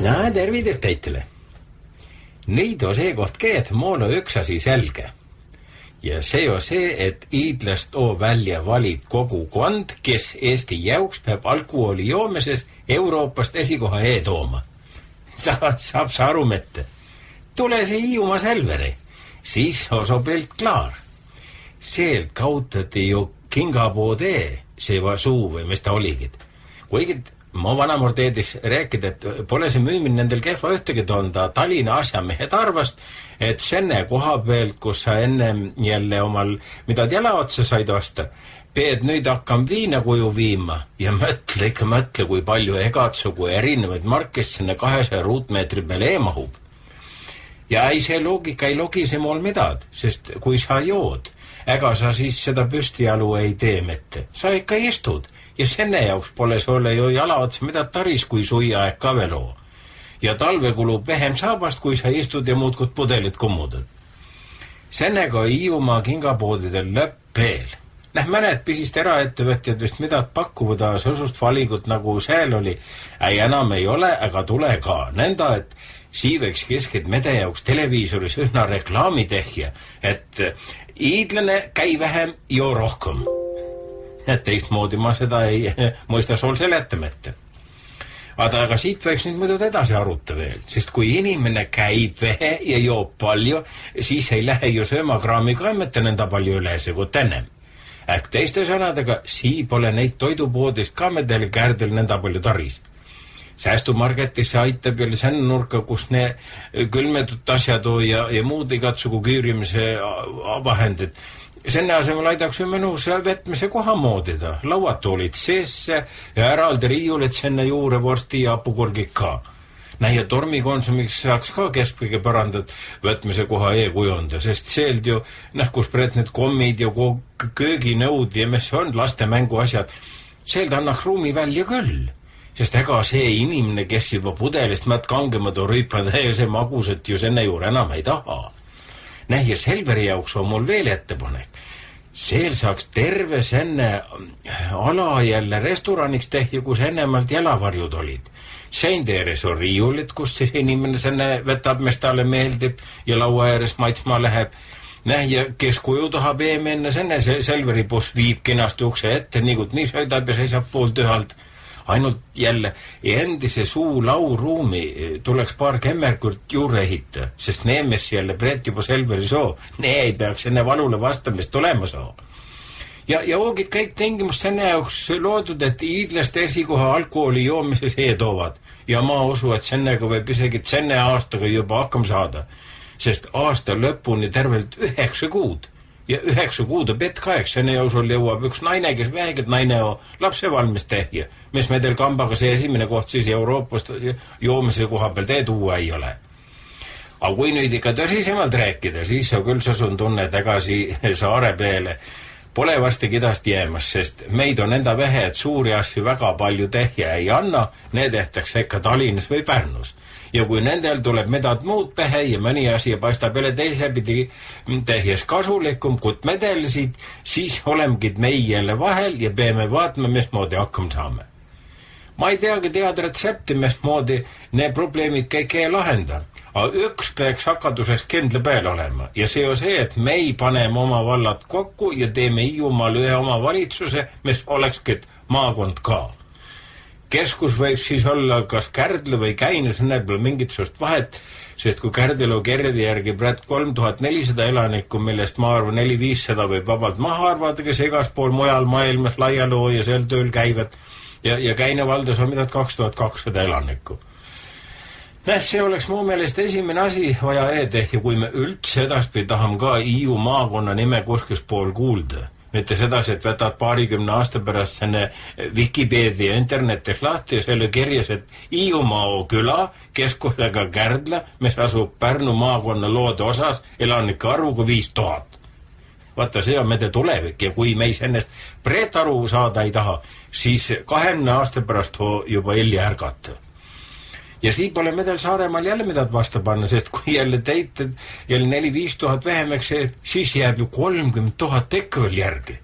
No tervitus teitele. Neid on see koht keet moona üks asi selge. Ja see on see, et iidlast oo välja valid kogukond, kes Eesti jauks peab alkoholi joomises Euroopast esikoha tooma. Saab sa aru mette. Tule see Hiiumaa Selveri, siis on so pilt klaar. Seelt kautati ju kingapood see va suu või mis ta oligid. Kuigid ma vanamorteedis rääkida, et pole see müümine nendel kehva ühtegi tonda Tallinna asjamehed arvast, et senne koha pealt, kus sa enne jälle omal midad jala otsa said osta, peed nüüd hakkam viina kuju viima ja mõtle, kui palju egatsugu erinevaid markist sinna 200 ruutmeetri peale mahub. Ja ei see loogika ei logise mool midad, sest kui sa jood, ega sa siis seda püstijalu ei tee mitte. Sa ikka istud ja senne jaoks pole sulle ju jala otsa mida taris, kui suiaaeg ka veel oo. Ja talve kulub vähem saabast, kui sa istud ja muudkud pudelit kummudad. Senega Hiiumaa kingapoodidel lõpp veel. Mõned pisist eraettevõtjad vist midad pakkuvad sõsust valigut nagu seal oli. Ei enam ei ole, aga tule ka. Nõnda, et siiveks kesked mede jaoks televiisoris ühna reklaami tehja, et iidlane käi vähem jo rohkem. Et teistmoodi ma seda ei mõista sul seletamette. Aga siit võiks nüüd muidu edasi aruta veel, sest kui inimene käib vähe ja joob palju, siis ei lähe ju söömakraami kaimete nõnda palju ülese kui tänem. Äk teiste sõnadega, sii pole neid toidupoodist kaamedel kärdel nõnda palju taris. Säästumarketisse aitab jälle sen nurka, kus ne külmetut asjad ja muud igatsugu küürimise vahendid. Senne asemel aidaks ju menus vetmise koha moodida. Lauad olid seesse ja äraldi riiulid senne juure vorsti ja apukurgid ka. Ja tormikonsumiks saaks ka keskpõige parandad võtmise koha kujunda, sest seeld ju, kus pred need kommid ja kööginõud ja mis on laste mängu asjad, seeld annaks ruumi välja küll. Sest ega see inimene, kes juba pudelist mätt kangemad on rüüpad ja see magusat ju senne juurde enam ei taha. Ja Selveri jaoks on mul veel ettepanek. Seel saaks terve senne ala jälle restoraniks tehja, kus ennemalt jalavarjud olid. Sein teeres on riiulid, kus see inimene senne võtab, mis talle meeldib ja laua ääres maitsma läheb. Ja kes kuju tahab enne senne Selveri buss viib kenasti ukse ette, nii sõidab ja seisab poolt ühalt. Ainult jälle endise suu lauruumi tuleks paar kemmerkurt juurde ehita, sest neemes jälle preet juba Selveri soo. Ei peaks enne valule vastamist tulema soo. Ja oogid kõik tingimust senne jaoks loodud, et iidlaste esikoha alkoholi joomises toovad. Ja ma usu, et sennega võib isegi senne aastaga juba hakkam saada, sest aasta lõpuni tervelt 9 kuud. Ja 9 kuud on petkaeg, senne jõusul jõuab üks naine, kes väheged naine on lapse valmis tehja, mis medel kambaga see esimene koht siis Euroopast joomise koha peal tuua ei ole. Aga kui nüüd ikka tõsisemalt rääkida, siis sa küll sasun tunne tagasi saare peale. Pole vasti kidast jäämas, sest meid on enda vähe, et suuri asju väga palju tehja ei anna, need tehtakse ikka Tallinnas või Pärnus. Ja kui nendel tuleb midad muud pähe ja mõni asi paistab jälle teisepidi tehjes kasulikum, kut medelisid, siis olemgid meie jälle vahel ja peame vaatma, mismoodi hakkam saame. Ma ei teagi teada retsepti, mismoodi need probleemid kõik ei lahenda, aga üks peaks hakaduseks kindla peal olema. Ja see on see, et me paneme oma vallad kokku ja teeme Hiiumaal ühe oma valitsuse, mis olekski maakond ka. Keskus võib siis olla kas Kärdla või Käine, senne pole mingit sust vahet, sest kui Kärdla kerjade järgi praegu 3400 elanikku, millest ma arvan 400-500 võib vabalt maha arvata, kes igas pool mujal maailmas laialoo ja seal tööl käivad, ja Käine valdas on midagi 2200 elanikku. See oleks mu meelest esimene asi vaja tehja, kui me üldse edaspidi taham ka Hiiu maakonna nime kuskis pool kuulda. Mitte sedasi, et võtad 20 aasta pärast senne Wikipedia internetis lahti ja selle kirjas, et Hiiumaa küla keskusega Kärdla, mis asub Pärnu maakonna loode osas elanike arvuga 5000. Vaata, see on mede tulevik ja kui me ennast preet aru saada ei taha, siis 20 aasta pärast juba hilja ärgata. Ja siin pole medel Saaremaal jälle midagi vasta panna, sest kui jälle teited jälle 4-5 tuhat vähemaks, siis jääb ju 30 000 ikka veel järgi.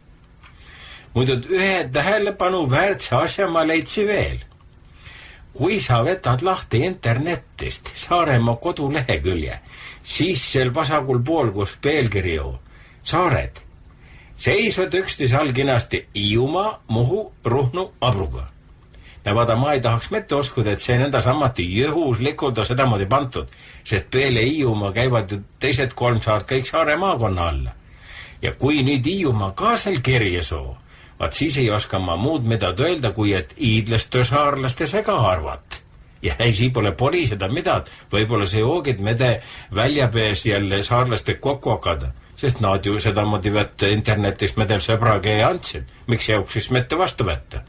Muidu ühe tähelepanu väärtse asja ma leidsi veel. kui sa võtad lahti internetist Saaremaa kodulehekülje, siis seal vasakul pool, kus pealkiri saared, seisvad üksteise all kenasti Hiiumaa, Muhu, Ruhnu, Abruga. Ja vaata, ma ei tahaks mitte uskuda, et see nõnda samuti juhuslikult on sedamoodi pantud, sest peale Hiiumaa käivad ju teised 3 saart kõik Saare maakonna alla. Ja kui nüüd Hiiumaa ka seal kirjas vaat siis ei oska ma muud mida öelda, kui et iidlaste saarlaste sega arvat. Ja ei pole pori seda midad, võib-olla see oogid mede väljapees jälle saarlaste kokku hakata, sest nad ju sedamoodi võtta internetis medel sõbrage andsid, miks jõuks siis mitte vastu võtta.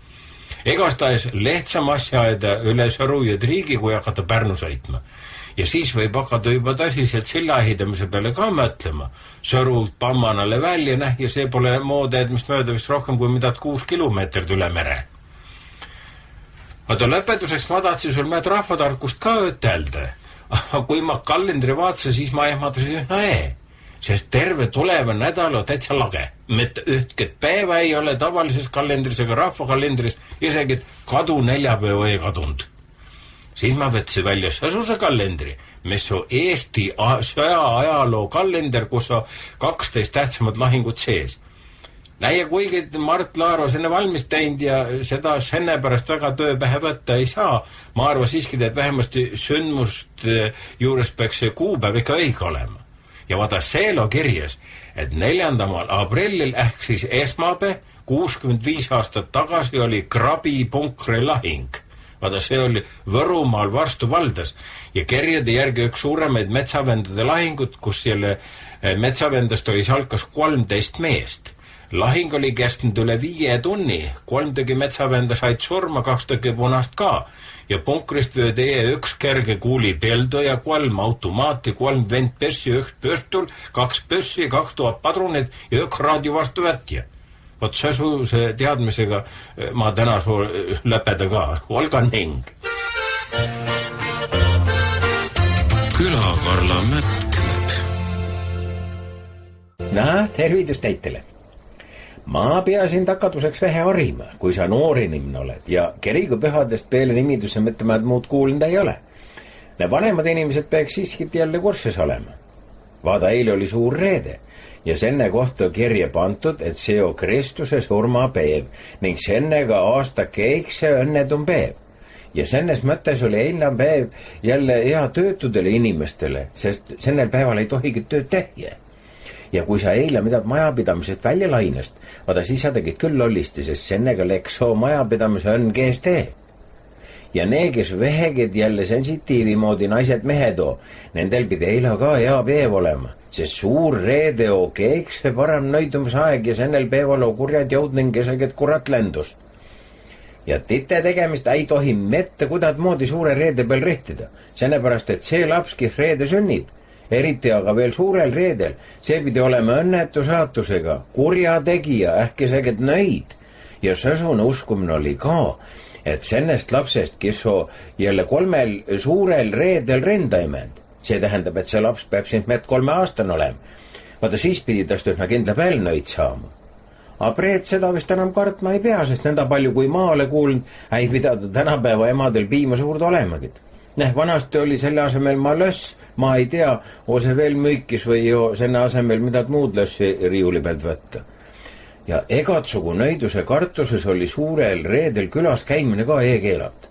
Igastahes lihtsam asja aeda üle Sõrujõed riigi, kui hakata Pärnu sõitma. Ja siis võib hakata juba tõsiselt silla ehidamise peale ka mõtlema. Sõrult Pammanale välja ja see pole mood edmist mööda vist rohkem kui midagi 6 kilomeetrit üle mere. Aga lõpetuseks ma tahtsin sul mõned rahvatarkust ka ütelda. Kui ma kalendri vaatasin, siis ma ehmatasin ühna sest terve tuleva nädal on täitsa lage. Mitte ühtket päeva ei ole tavalises kalendris ega rahvakalendris, isegi kadu neljapäeva ei kadunud. Siis ma võtsin välja Sõsuse kalendri, mis on Eesti sõja ajaloo kalender, kus on 12 tähtsamad lahingut sees. Ja kuigi Mart Laar on selle valmis teinud ja seda senne pärast väga tööpähe võtta ei saa, ma arvan siiski, et vähemasti sündmust juures peaks see kuupäev ikka õige olema. Ja vaata Seelo kirjas, et 4. aprillil ehk siis esmaapäev 65 aastat tagasi oli Krabi punkri lahing. Vaata see oli Võrumaal Varstu valdas ja kirjade järgi üks suuremaid metsavendade lahingut, kus selle metsavendast oli salkas 13 meest. Lahing oli kestnud üle 5 tunni, 3 tegi metsavenda said surma, 2 tegi punast ka. Ja punkrist võödi 1 kerge kuuli peldu ja 3 automaati, 3 ventpessi, 1 pöstul, 2 pössi, 2000 padrunid ja 1 raadio vastu võtja. Vot Sõsuse teadmisega ma täna lõpeda ka. Olga Ning. Külakarla mõtleb. Tervitus teitele. Ma peasin takatuseks vähe harima, kui sa noor inimene oled ja kerigupühadest peale nimidusse mõtlemad muud kuulnud ei ole. Vanemad inimesed peaks siiski jälle kursis olema. Vaada, eile oli suur reede ja senne kohta kirja pantud, et see on Kristuse surmapäev ning sennega aasta keikse õnnetum päev. Ja sennes mõttes oli eilne päev jälle hea töötudele inimestele, sest sennel päeval ei tohigi tööd teha. Ja kui sa eile midagi majapidamisest välja lainest, vaata siis sa tegid küll lollisti, sest sennega läks soo majapidamise õnn GST. Ja need, kes väheged jälle sensitiivi moodi naised mehed nendel pidi eile ka hea päev olema, sest suur reede keekse parem nõidumisaeg ja sennel päeval kurjad jõud ning keseged kurat lendust. Ja tite tegemist ei tohi mitte kuidagi moodi suure reede peal rihtida, sennepärast, et see laps, kes reede sünnib, eriti aga veel suurel reedel, see pidi olema õnnetu saatusega, kurja tegija, ähki seged nõid. Ja Sõsune uskumine oli ka, et sennest lapsest, kes on jälle 3 suurel reedel rendaimend, see tähendab, et see laps peab siin 3 aastane olema. Vaata siis pidi tast üsna kindla veel nõid saama. A preed seda vist enam kartma ei pea, sest nõnda palju kui ma ole kuulnud, ei pidada tänapäeva emadel piima suurde olemagid. Vanasti oli selle asemel malöss, ma ei tea, see veel müükis või selle asemel midagi muud lössi riiuli pealt võtta. Ja egatsugu nõiduse kartuses oli suurel reedel külas käimine ka keelat.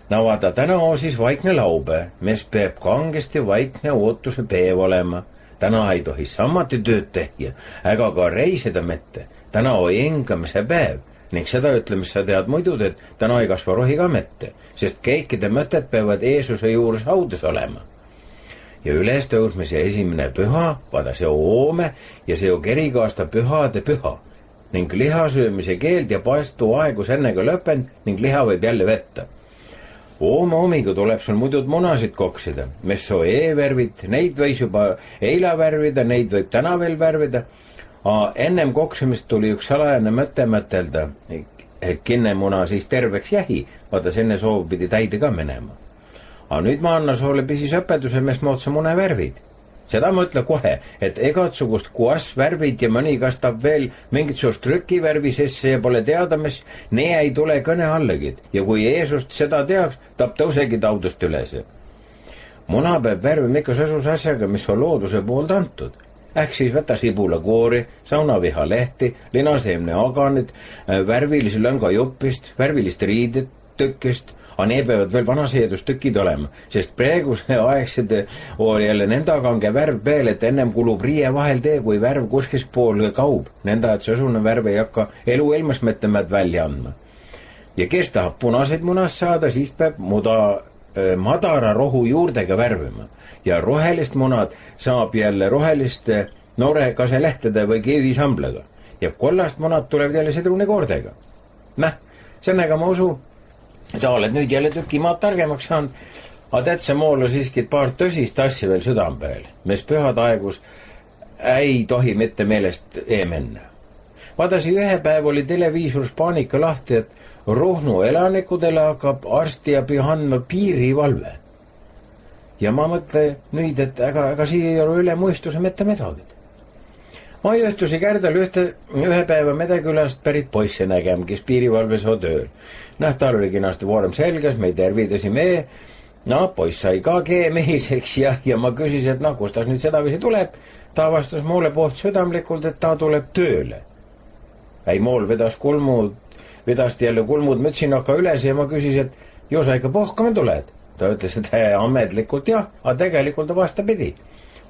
Vaata, täna on siis vaikne laube, mis peab kangesti vaikne ootuse päev olema. Täna ei tohi samuti tööd teha, ega ka reisida mitte. Täna on engamise päev. Ning seda ütlemis sa tead muidu, et täna ei kasva rohi ka mitte, sest kõikide mõtted peavad Jeesuse juures haudes olema. Ja ülestõusmise esimene püha, vaada see on oome ja see on kerigaasta pühade püha. Ning lihasöömise keeld ja paestu aegus ennega lõpend ning liha võib jälle võtta. Oome homiga tuleb sul muidu munasid koksida, mis on värvid, neid võis juba eila värvida, neid võib täna veel värvida. Ennem koksimist tuli üks salajane mõte mõtelda, et kinnemuna siis terveks jähi, vaata senne soov pidi täide ka minema. Nüüd ma anna soole pisis õpetuse, mis mood sa mune värvid. seda ma ütlen kohe, et igatsugust kuassvärvid ja mõni kastab veel mingisugust trükivärvi sisse ja pole teada, mis nee ei tule kõne allagi. Ja kui Jeesust seda teaks, ta tõusegi taudust üles. Muna peab värvima ikka sõsus asjaga, mis on looduse poolt antud. Äkk siis võta sibulakoori, saunavihalehti, linaseemne aganid, värvilisi lõngajupist, värvilist riidet tükkist, aga need peavad veel vanaseedustükid olema, sest praeguse aegsed oli jälle nenda kange värv peal, et ennem kulub riie vahel tee, kui värv kuskis pool kaub. Nenda, et sõsune värv ei hakka elu ilmas mõttemad välja andma. Ja kes tahab punaseid munast saada, siis peab madara rohu juurdega värvima. Ja rohelist munad saab jälle roheliste noore kaselehtede või kivisamblaga. Ja kollast munad tulevad jälle sidrunikoordega. Senega ma usu, sa oled nüüd jälle tüki maad targemaks saanud, aga täitsa mool on siiski paar tõsist asja veel südam peal, mis pühad aegus ei tohi mitte meelest minna. Vaadasi, ühe päev oli televiisoris paanika lahti, et Ruhnu elanikudele hakkab arstiabi andma piirivalve. Ja ma mõtlen nüüd, et ega siia ei ole üle muistuse mitte midagi. Ma juhtusi Kärdal ühe päeva Medekülast pärit poisse nägema, kes piirivalves on tööl. Tal oli kenasti vorm selges, me tervidasime. Poiss sai ka mehiseks ja ma küsis, et kus ta nüüd sedavisi tuleb. Ta vastas mulle poolt südamlikult, et ta tuleb tööle. Mool vedasti jälle kulmud mütsinaka üles ja ma küsis, et ju sa ikka puhkama tuled. Ta ütles, et ametlikult jah, aga tegelikult ta vastapidi.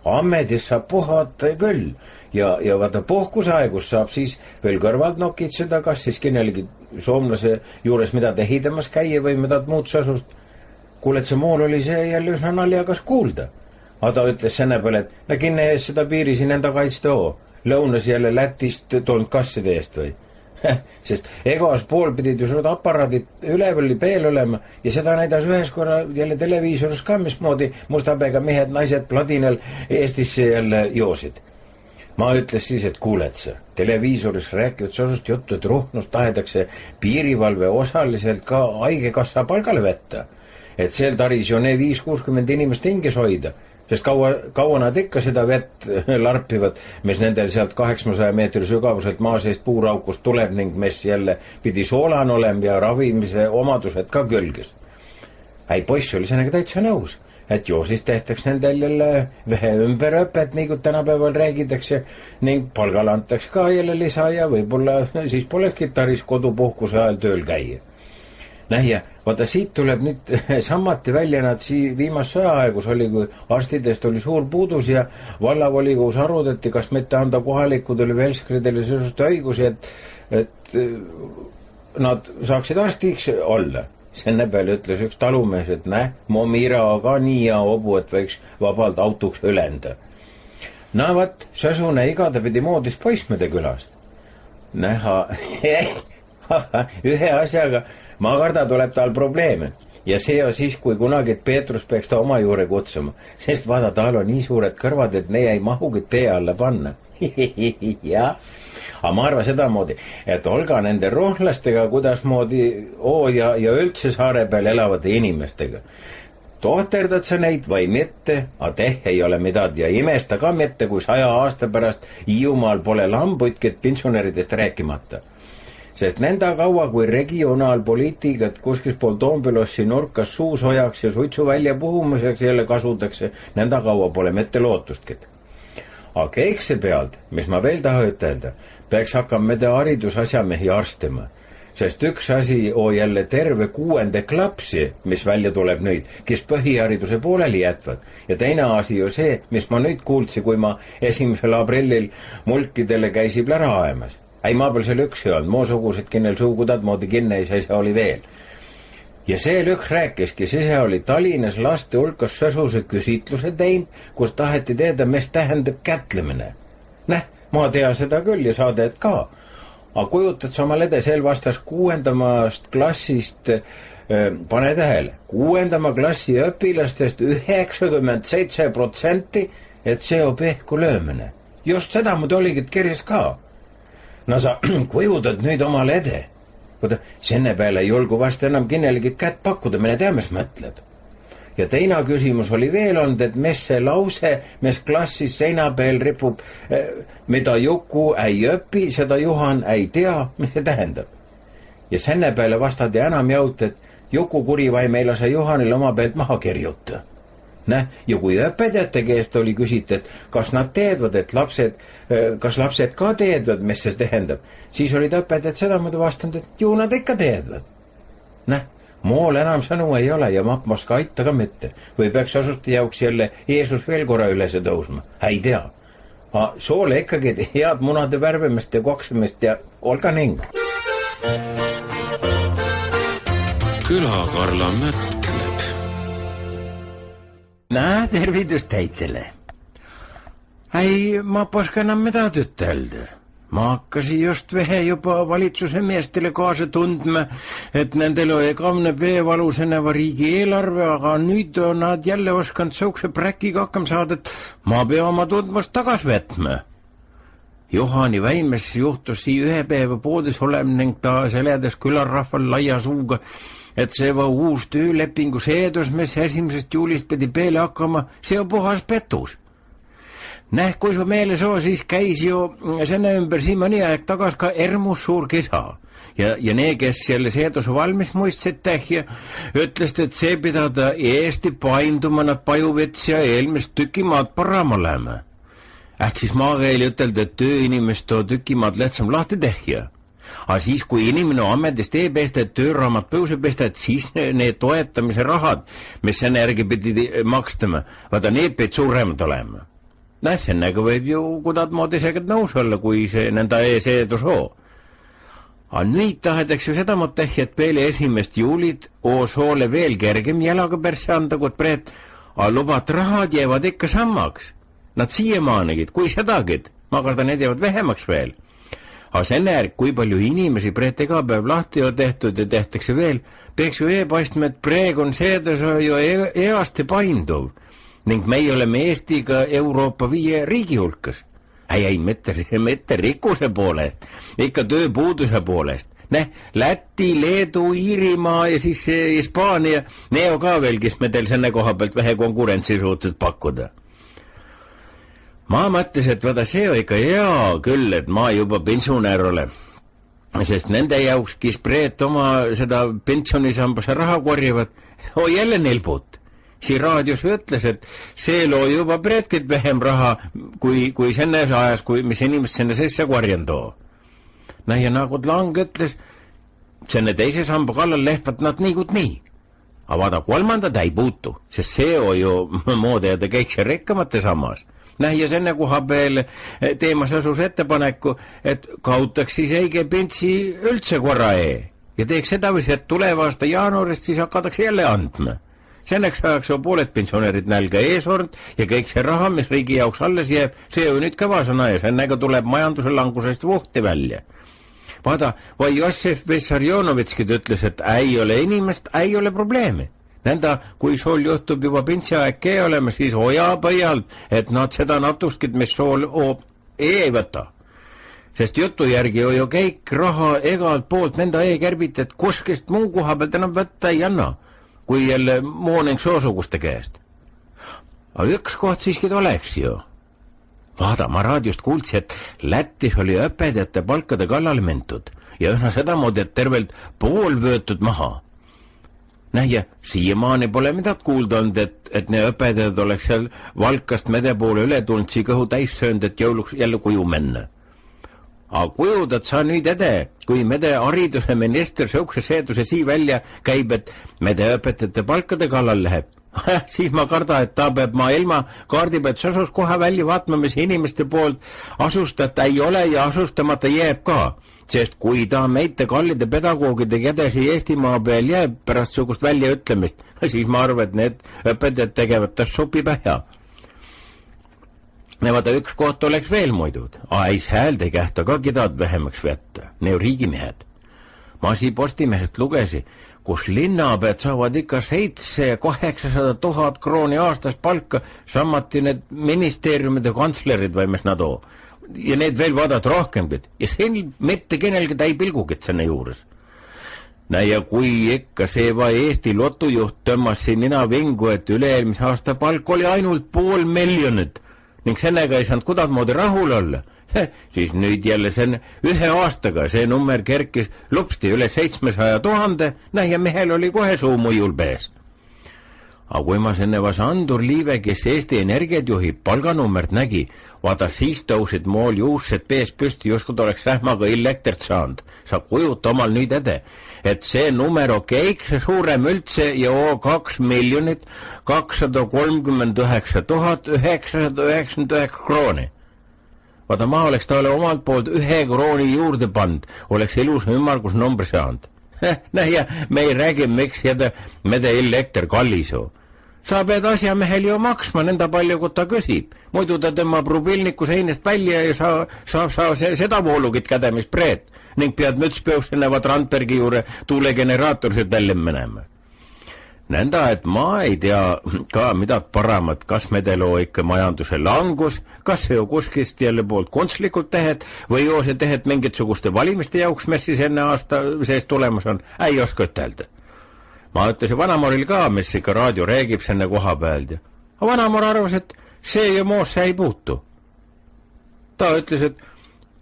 Ametis saab puhata küll ja vaata puhkusaegus saab siis veel kõrvalt nokitseda, kas siis kennelegi soomlase juures mida tehidamas käia või mida muud sõsust. Kuule, et see mool oli see jälle üsna naljakas kuulda. Aga ta ütles senne peale, et kinne ees seda piiri siin enda kaitsta lõunas jälle Lätist tulnud kasside eest või. Sest egas pool pidid ju seda aparaadid üleval peel olema ja seda näidas ühes korra jälle televiisoris ka, mismoodi mustabega mehed, naised Pladinal Eestisse jälle joosid. Ma ütles siis, et kuuled sa, televiisoris rääkivad sosust juttu, et Ruhnust tahetakse piirivalve osaliselt ka haigekassa palgale võtta, et seal taris ju 5-60 inimest hinges hoida. Sest kaua nad ikka seda vett larpivad, mis nendel sealt 800 meetri sügavuselt maa seest puuraukust tuleb ning mis jälle pidi soolan olema ja ravimise omadused ka külges. Poiss oli senega täitsa nõus, et ju siis tehtaks nendel jälle vähe ümberõpet, nii kui tänapäeval räägitakse, ning palgal antaks ka jälle lisa ja võib-olla siis polekski taris kodupuhkuse ajal tööl käia. Ja vaata, siit tuleb nüüd sammati välja, nad viimast sõjaaegus oli, kui arstidest oli suur puudus ja vallavolikogus arutati, kas mitte anda kohalikudele velskridele sellist õigusi, et nad saaksid arstiks olla. Senne peale ütles üks talumees, et mu mira ka nii ja obu, et võiks vabalt autoks ülenda. Vaat, sõsune igatepidi moodis poissmede külast. Ühe asjaga ma karda tuleb tal probleeme ja see on siis, kui kunagi Peetrus peaks ta oma juurde kutsuma, sest vaada, tal on nii suured kõrvad, et ne ei mahugi tee alla panna. Jah, aga ma arvan sedamoodi, et olga nende rohlastega, kuidasmoodi ja üldse saare peal elavate inimestega. Tohterdad sa neid või mitte, aga ei ole midagi ja imesta ka mitte, kui 100 aasta pärast Hiiumaal pole lambuidki, et pensionäridest rääkimata. Sest nenda kaua, kui regionaalpoliitikat kuskil pool Toompilossi nurkas suusojaks ja suitsu välja puhumiseks jälle kasutakse, nenda kaua pole mitte lootustki. Aga keekse pealt, mis ma veel taha ütelda, peaks hakkama mede haridusasjamehi arstima. Sest üks asi on jälle terve 6. klapsi, mis välja tuleb nüüd, kes põhihariduse pooleli jätvad. Ja teine asi on see, mis ma nüüd kuultsi, kui ma 1. aprillil mulkidele käisib lära aemas. Ma peal seal üks ei olnud, muusugused, kennel suugudad moodi kinne ise oli veel. Ja see üks rääkiski, ise oli Tallinnas laste hulkas sõsuse küsitluse teinud, kus taheti teada, mis tähendab kätlemine. Ma tea seda küll ja saadet ka. Aga kujutad sa oma lede, sel vastas 6. klassist, pane tähele, 6. klassi õpilastest 97%, et see on pehku löömine. Just seda muidu oligi kirjas ka. Sa kujutad nüüd oma lede. Senne peale ei julgu vast enam kinnelegi kätt pakkuda, mine tea, mis mõtleb. Ja teine küsimus oli veel olnud, et mis see lause, mis klassis seina peal ripub, mida Juku ei õpi, seda Juhan ei tea, mis see tähendab. Ja senne peale vastati enam jõud, et Juku kurivaim ei lase Juhanil oma pealt maha kirjuta. Ja kui õpetajate käest oli küsitud, et kas nad teedvad, et kas lapsed ka teedvad, mis see tähendab, siis olid õpetajad seda mõnda vastanud, et ju nad ikka teedvad. Mool enam sõnu ei ole ja mapmas ka aita ka mitte. Või peaks asusta jauks jälle Jeesus veel korra üles tõusma. Ei tea. Soole ikkagi head munade värvimist ja koksimist ja olga ning. Külakarla mõtleb. Tervitus teitele. Ei, ma paska enam mida tütelda. Ma hakkasin just vähe juba valitsuse meestele kaasa tundma, et nendel oli kamne peevaluseneva riigi eelarve, aga nüüd on nad jälle oskanud sõukse präkiga hakkam saada, et ma pea oma tundmast tagas võtma. Johani väimes juhtus sii ühe päeva poodis olem ning ta seledas külarrahval laia suuga, et see va uus töölepingu seedus, mis 1. juulist pidi peale hakkama, see on puhas petus. Kui su meele soo, siis käis ju senne ümber siin mõni aeg tagas ka Ermus suur kisa. Ja need, kes selle seeduse valmis muistsid ja ütlesid, et see pidada Eesti painduma nad pajuvets ja eelmist tükimaad parama läheme. Siis maakeeli ütelda, et tööinimest too tükimaad lihtsam lahti tehja. Aga siis, kui inimene ametist e-pesta, et tööraamat põuse pesta, et siis need toetamise rahad, mis senne järgi pidi makstama, vaata need peid suuremad olema. Sennaga võib ju kuidad moodi segad nõus olla, kui see nenda eeseedus oo. Aga nüüd tahetakse ju seda mõtta, et peale 1. juulit soole veel kergem jalaga persse anda, kui preet, aga lubat rahad jäävad ikka sammaks. Nad siiamaanegid, kui sedagid, ma kardan, need jäävad vähemaks veel. Aga senne järg, kui palju inimesi preet iga päev lahti on tehtud ja tehtakse veel, peaks ju paistma, et praegu on seedus ju easti painduv. Ning meie oleme Eestiga Euroopa 5 riigi hulkas. Ei, mitte rikkuse poolest, ikka tööpuuduse poolest. Läti, Leedu, Iirimaa ja siis Hispaania, neo ka veel, kes me teil senne koha pealt vähe konkurentsi suutsid pakkuda. Ma mõtles, et vada see on ikka hea küll, et ma juba pensionär ole. Sest nende jauks, kes preet oma seda pensionisambase raha korjavad, jälle nilput. Siin raadios ütles, et see loo juba preetkid vähem raha kui sennes ajas, mis inimest senne sisse korjan too. Ja nagu Lang ütles, senne teise samba kallal lehvad nad nii. Aga vaada, kolmandad ei puutu, sest see on ju moodajad ja kõik see rekkamate samas. Ja senne koha peal teemas asus ettepaneku, et kautaks siis eige pintsi üldse korra ja teeks seda, et tuleva aasta jaanuarist siis hakatakse jälle andma. Senneks ajaks on pooled pensionärid nälga eesord ja kõik see raha, mis riigi jauks alles jääb, see on nüüd kõvasõna ja sennega tuleb majanduse langusest vuhti välja. Vaada, vai Jossef Vissarionovitskid ütles, et ei ole inimest, ei ole probleemi. Nõnda, kui sool juhtub juba pensiaeg olema, siis hoia põhjalt, et nad seda natuskid, mis sool ei võta. Sest jutu järgi on ju kõik raha egalt poolt nenda kärbit, et kuskist muu koha pealt enam võtta ei anna. Kui jälle mooning soosuguste käest. Aga üks koht siiski oleks ju. Vaada, ma raadiost kuulsi, et Lätis oli õpetajate palkade kallale mentud ja ühna sedamoodi, et tervelt pool vöötud maha. Ja siiamaani pole midagi kuulda olnud, et need õpetajad oleks seal Valkast mede poole üle tulnud, sii kõhu täis söönud, et jõuluks jälle kuju menna. Aga kujudad sa nüüd kui mede hariduse minister sõukse seeduse sii välja käib, et mede õpetajate palkade kallal läheb. Siis ma karda, et ta peab ma ilma kaardi pealt sõsus kohe välja vaatma, mis inimeste poolt asustat ei ole ja asustamata jääb ka. Sest kui ta meite kallide pedagoogide kädesi Eestimaa peal jääb pärast sugust väljaütlemist, siis ma arvan, et need õpetajad tegevad tas sopi pähja. Vaata, üks koht oleks veel muidud. Ais häälde ei kähta ka kidad vähemaks võtta. Ne riigimehed. Ma sii Postimehest lugesi, kus linnapead saavad ikka 700–800 000 krooni aastas palka, samuti need ministeeriumide kantslerid või mis nad on. Ja need veel vaadad rohkempid. Ja siin mitte kenelgi täi pilgukit senne juures. Ja kui ikka see va Eesti lotujuht tõmmas siin nina vingu, et üle-eelmise aasta palk oli ainult 500 000 ning senega ei saanud kuidagmoodi rahul olla, siis nüüd jälle see ühe aastaga see number kerkis lupsti üle 700 000, ja mehel oli kohe suu muiul pees. Aga kui ma senne vas Andur Liive, kes Eesti Energiat juhib, palganummert nägi, vaata siis tõusid mool juussed pees püsti, justkui oleks sähmaga elektrit saanud. Sa kujuta omal nüüd ede, et see numero keikse suurem üldse ja 2 239 999 krooni. Vaata, ma oleks talle omalt poolt 1 krooni juurde pand, oleks ilus ümmargus numbri saanud. Ja me ei räägi, miks mede elekter kallisu. Sa pead asjamehel ju maksma nõnda palju, kui ta küsib. Muidu ta tõmbab rubilniku seinest välja ja sa seda voolugit kädemis preet ning pead mütspeus enneva Trandbergi juurde tuulegeneraatorid välja minema. Nõnda, et ma ei tea ka midagi paramat, kas medeloo ikka majanduse langus, kas see ju kuskist jälle poolt kunstlikult tehed või ju see tehed mingitsuguste valimiste jauks, mis siis enne aasta sees tulemas on, ei oska ütelda. Ma ütlesin Vanamoril ka, mis ikka raadio räägib senne koha pealt ja Vanamor arvas, et see ju moosse ei puutu. Ta ütles, et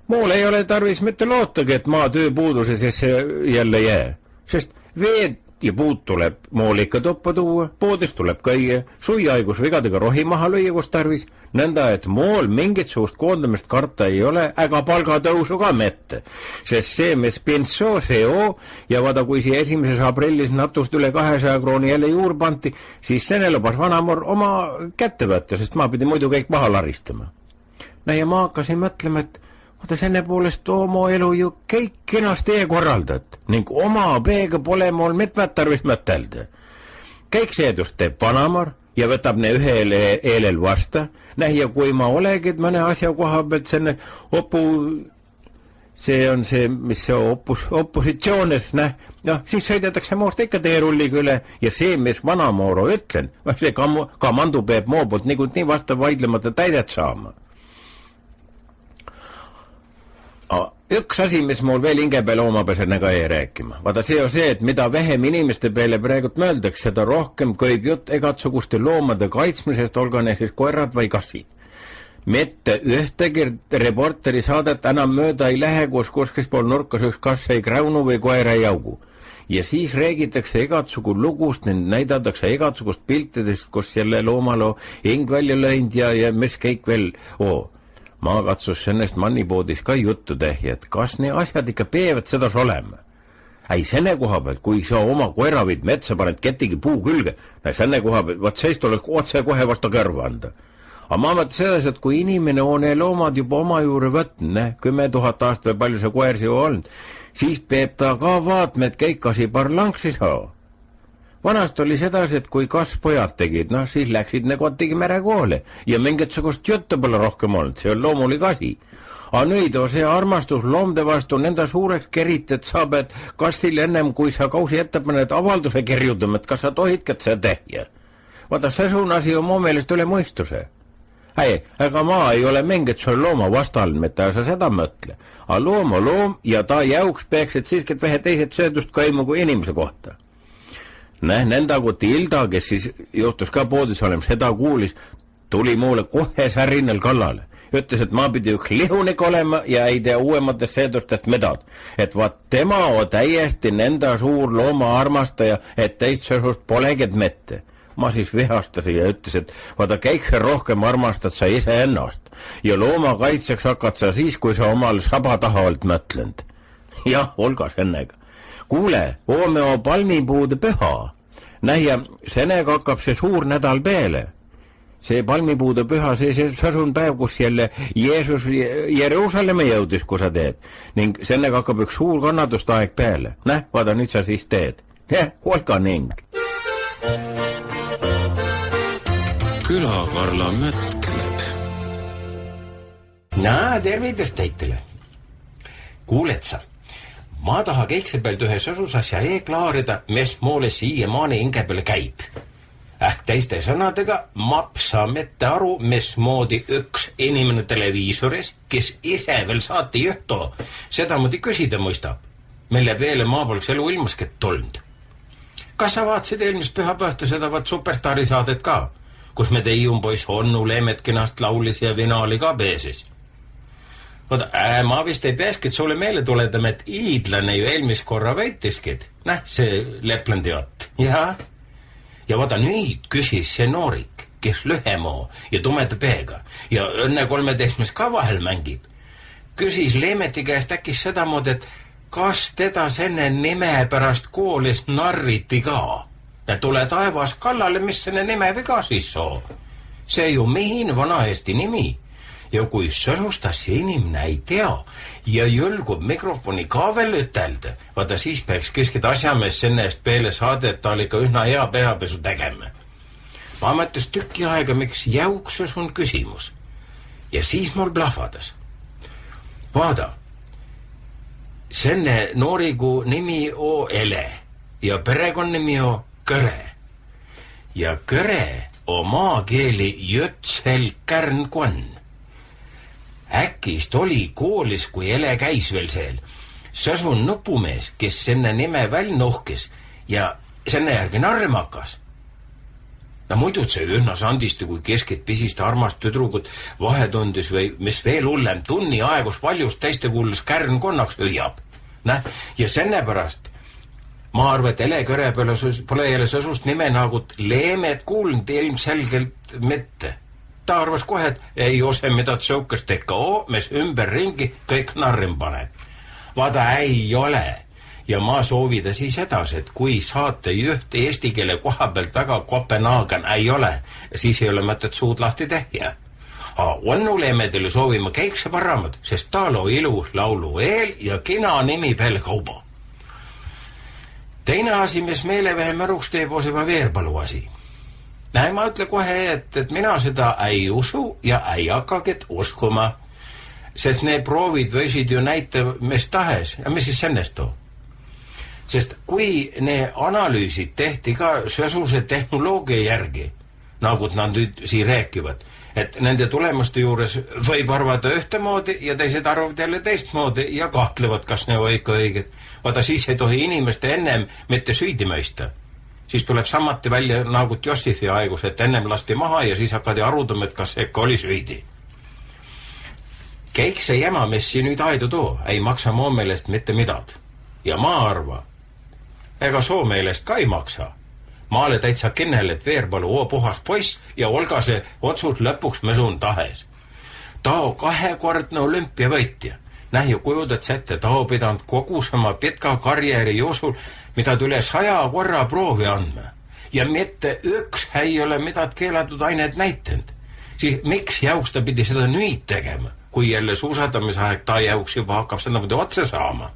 mool ei ole tarvis mitte lootagi, et maa tööpuuduse sisse jälle jää, sest veed ja puud tuleb mool ikka toppa tuua, poodist tuleb käia, suihaigusvigadega rohi maha lüüa, kus tarvis, nõnda, et mool mingitsugust koondamist karta ei ole, ega palgatõusu ka mette, sest see, mis pintsoo, see oo, ja vaada, kui siia 1. aprillis natust üle 200 krooni jälle juur panti, siis sene lubas Vanamor oma kätte võtta, sest ma pidin muidu kõik maha laristama. Ja ma hakkasin mõtlema, et vaata, senne poolest oma elu ju kõik kenasti korraldad ning oma peega pole mool mitmed tarvis mõtelda. Kõik seedust teeb Vanamor ja võtab ne ühel eelel vasta, ja kui ma olegid mõne asja koha pealt senne see on see, mis see opositsioonis, siis sõidetakse moost ikka teerulliga üle ja see, mis Vanamoro ütlen, see kamandu peab moo poolt nii vastu vaidlemata täidet saama. Üks asi, mis mul veel hinge peale oma pesenega ei rääkima. Vaata, see on see, et mida vähem inimeste peale praegult mõeldaks, seda rohkem köib jutt igatsuguste loomade kaitsmisest, olga ne siis koerad või kassid. Mitte ühtegi reporteri saadet enam mööda ei lähe, kus kuskis pool nurkas üks kass ei kräunu või koera ei jaugu. Ja siis räägitakse igatsugu lugust, näidatakse igatsugust piltidest, kus selle loomaloo hing välja lõind ja mis kõik veel Ma katsus sennest mannipoodis ka juttu tehi, et kas ne asjad ikka peavad sedas olema. Ei, senne koha pealt, kui sa oma koera võid metsa paned kettigi puu külge, senne koha pealt, vaat seist oleks otse kohe vasta kõrva anda. Aga ma mõtlen selles, et kui inimene on loomad juba oma juurde võtnud, 10 000 aastat või palju see koer siia olnud, siis peab ta ka vaatma, et kõik asi parlanksi saa. Vanast oli sedasi, et kui kasspojad tegid, siis läksid kotigi merekoole ja mingitsugust juttu pole rohkem olnud, see on loomulik asi. Aga nüüd on see armastus loomde vastu nenda suureks kerit, et sa pead kastil ennem, kui sa kausi ette paned avalduse kirjutama, et kas sa tohidki seda teha. Vaata, see suun asi on mu meelest üle mõistuse. Ega ma ei ole mingit sul looma vastal, mitte sa seda mõtle. Aga loom ja ta jauks peaksid siiski vähe teised söödust käima kui inimese kohta. Nenda kui Tilda, kes siis juhtus ka poodis olema, seda kuulis, tuli mulle kohe särinel kallale. Ütles, et ma pidi üks lihunik olema ja ei tea uuematest seedustest medad. Et vaat tema on täiesti nenda suur looma armastaja, et teistsõsust poleged mette. Ma siis vihastasin ja ütles, et vaata käikse rohkem armastad sa ise ennast. Ja looma kaitseks hakkad sa siis, kui sa omal sabatahavalt mõtlend. Jah, olgas ennega. Kuule, oome o palmipuude püha. Ja senega hakkab see suur nädal peale. See palmipuude püha, see on päev, kus jälle Jeesus Jeruusalemma jõudis, kui sa teed. Ning senega hakkab üks suur kannatust aeg peale. Vaada, nüüd sa siis teed. Olga ning. Külakarla mõtleb. Tervitust teitele. Kuuled sa? Ma taha keikse pealt ühe sõsusasja klaarida, mis moole siiamaani hinge peale käib. Teiste sõnadega, ma saan mitte aru, mismoodi üks inimene televiisoris, kes ise veel saati juhtu, seda moodi küsida mõistab. mille peale maa poleks elu ilmaskett tolnud. Kas sa vaatasid eelmist pühapähta seda Superstaari saadet ka, kus me teiumpoiss Onnu Leemet kenast laulis ja vina oli ka peesis? Ma vist ei peakski sulle meele tuledama, et iidlane ju eelmist korra võitiskid. See Leplandi jutt. Ja vaata nüüd küsis see noorik, kes lühemoo ja tumeda peega ja õnne 13 ka vahel mängib. Küsis Leemeti käest äkki sedamoodi, et kas teda senne nime pärast koolis narriti ka? Ja tule taevas kallale, mis senne nime viga siis soo. See ju mihin vana Eesti nimi. Ja kui sõnustas see inimene ei tea ja jõlgub mikrofoni ka veel ütelda, vaata siis peaks keskid asjamees senne eest peale saada, et ta oli ka ühna hea peapesu tegema. Ma mõtles tükki aega, miks jäuksus on küsimus. Ja siis mul plahvadas. Vaada, senne noorigu nimi o Ele ja perekonnimi o Kõre. Ja Kõre o maakeeli Jötsel Kärn-Kvann. Äkkist oli koolis, kui Ele käis veel seal, sõsun nupumees, kes senne nime väl nuhkis ja senne järgi narrima hakkas. No muidud see ühna sandiste, kui keskid pisist armast tüdrugut vahetundis või mis veel hullem, tunni aegus paljust teiste kuulus Kärn-Konnaks hüüab. Ja senne pärast ma arvan, et Ele Kõre peale pole jälle sõsust nime nagut Leemet kuulnud ilmselgelt mitte. Ta arvas kohe, et ei ose mida tsõukas tekka mis ümber ringi kõik narrim paneb. Vaada ei ole. Ja ma soovida siis edasi, et kui saate juht eesti keele koha pealt väga Kopenhaagen ei ole, siis ei ole mõtet suud lahti tehja. Onnu Leemedele soovima keikse paramad, sest tal on ilus laulu eel ja kina nimi peale kauba. Teine asi, mis meile vähe märuks teeb, on juba Veerpalu asi. Ma ütle kohe, et mina seda ei usu ja ei hakkagi uskuma, sest need proovid võisid ju näita mis tahes. Ja mis siis sennest too? Sest kui need analüüsid tehti ka sõsuse tehnoloogia järgi, nagu nad nüüd siin rääkivad, et nende tulemuste juures võib arvata ühtemoodi ja teised arvavad jälle teistmoodi ja kahtlevad, kas ne on ikka õiged. Vaata, siis ei tohi inimeste ennem mitte süüdi mõista. Siis tuleb sammati välja nagu Jossifi aegus, et ennem lasti maha ja siis hakkadi arutama, et kas ikka oli süüdi. Kõik see jäma, mis siin nüüd aidu too, ei maksa moo meelest mitte midad. Ja ma arva, ega soo meelest ka ei maksa. Ma ole täitsa kinnel, et Veerpalu oo puhas poiss ja olga see otsus lõpuks mesun tahes. Ta on 2-kordne olümpiavõitja. Nähi kujudad sette, ta on pidanud kogu sama pitka karjääri joosul, mida üle 100 korra proovi andma. Ja mitte üks ei ole midagi keelatud aineid näitanud. Siis miks jauks ta pidi seda nüüd tegema, kui jälle suusatamisaeg ta jauks juba hakkab seda otse saama?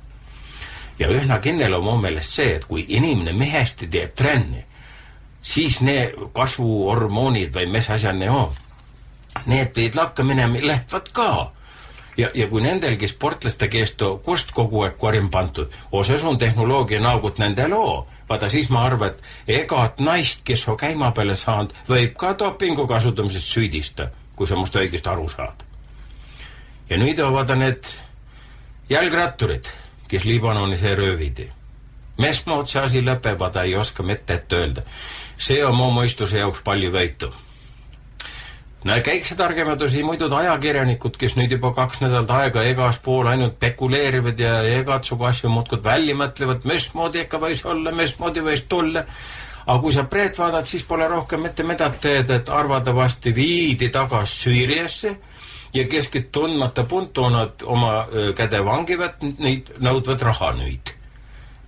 Ja ühna kinnel on mu meelest see, et kui inimene mehesti teeb trenni, siis need kasvuhormoonid või mis asja ne on, need pidid lakka minema lehtvad ka. Ja kui nendelgi sportlaste keesto kust kogu aeg korim pantud, osas on tehnoloogia naugut nende loo, vaata siis ma arvan, et egat naist, kes on käima peale saanud, võib ka dopingu kasutamisest süüdista, kui sa must õigesti aru saad. Ja nüüd on vaata need jalgratturid, kes Liibanonis ei röövidi. Mesmood see asi lõpeb, vaata ei oska mitte ette öelda. See on mu mõistuse jaoks palju võitu. Käikse targemadusi muidud ajakirjanikud, kes nüüd juba 2 nädalat aega egas pool ainult pekuleerivad ja egatsugu asju muudkud välja mõtlevad, mismoodi ikka võis olla, mismoodi võis tulla. Aga kui sa preet vaadad, siis pole rohkem mitte midagi teed, et arvatavasti viidi tagas Süüriasse ja keskid tundmata puntoonad oma käde vangivad, neid nõudvad raha nüüd.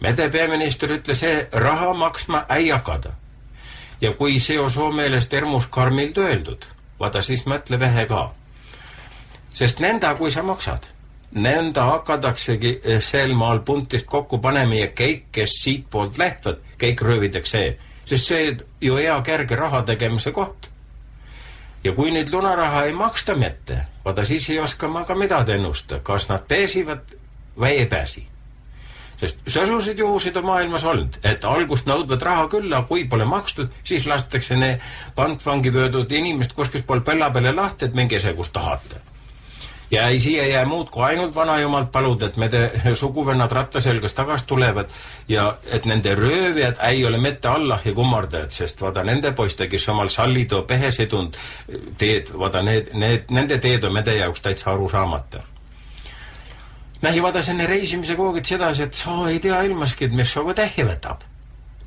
Mede peaminister ütles, raha maksma ei hakada. Ja kui see on soo meelest Ermus karmilt öeldud, vaata siis mõtle vähe ka. Sest nenda, kui sa maksad, nenda hakadaksegi sel maal puntist kokku panema ja kõik, kes siit poolt lähtvad, kõik röövidakse. Sest see ju hea kerge raha tegemise koht. Ja kui nüüd lunaraha ei maksta mitte, vaata siis ei oska ma ka midagi ennusta, kas nad pääsivad või ei pääsi. Sest sõsusid juhusid on maailmas olnud, et algust nõudvad raha küll, aga kui pole makstud, siis lastakse ne pantvangi vöödud inimest kuskil pool pella peale lahti, et mingi ise kus tahate. Ja ei siia jää muud kui ainult vanajumalt palud, et mede suguvennad rattaselgas tagasi tulevad ja et nende röövijad ei ole mitte Allah ja kummardajad, sest vada nende poiste, kes omal sallid o pehesedund teed, vada nende teed on mede jaoks täitsa aru saamata. Nähi vada senne reisimise koogid sedasi, et sa ei tea ilmaski, et mis soga tähi võtab.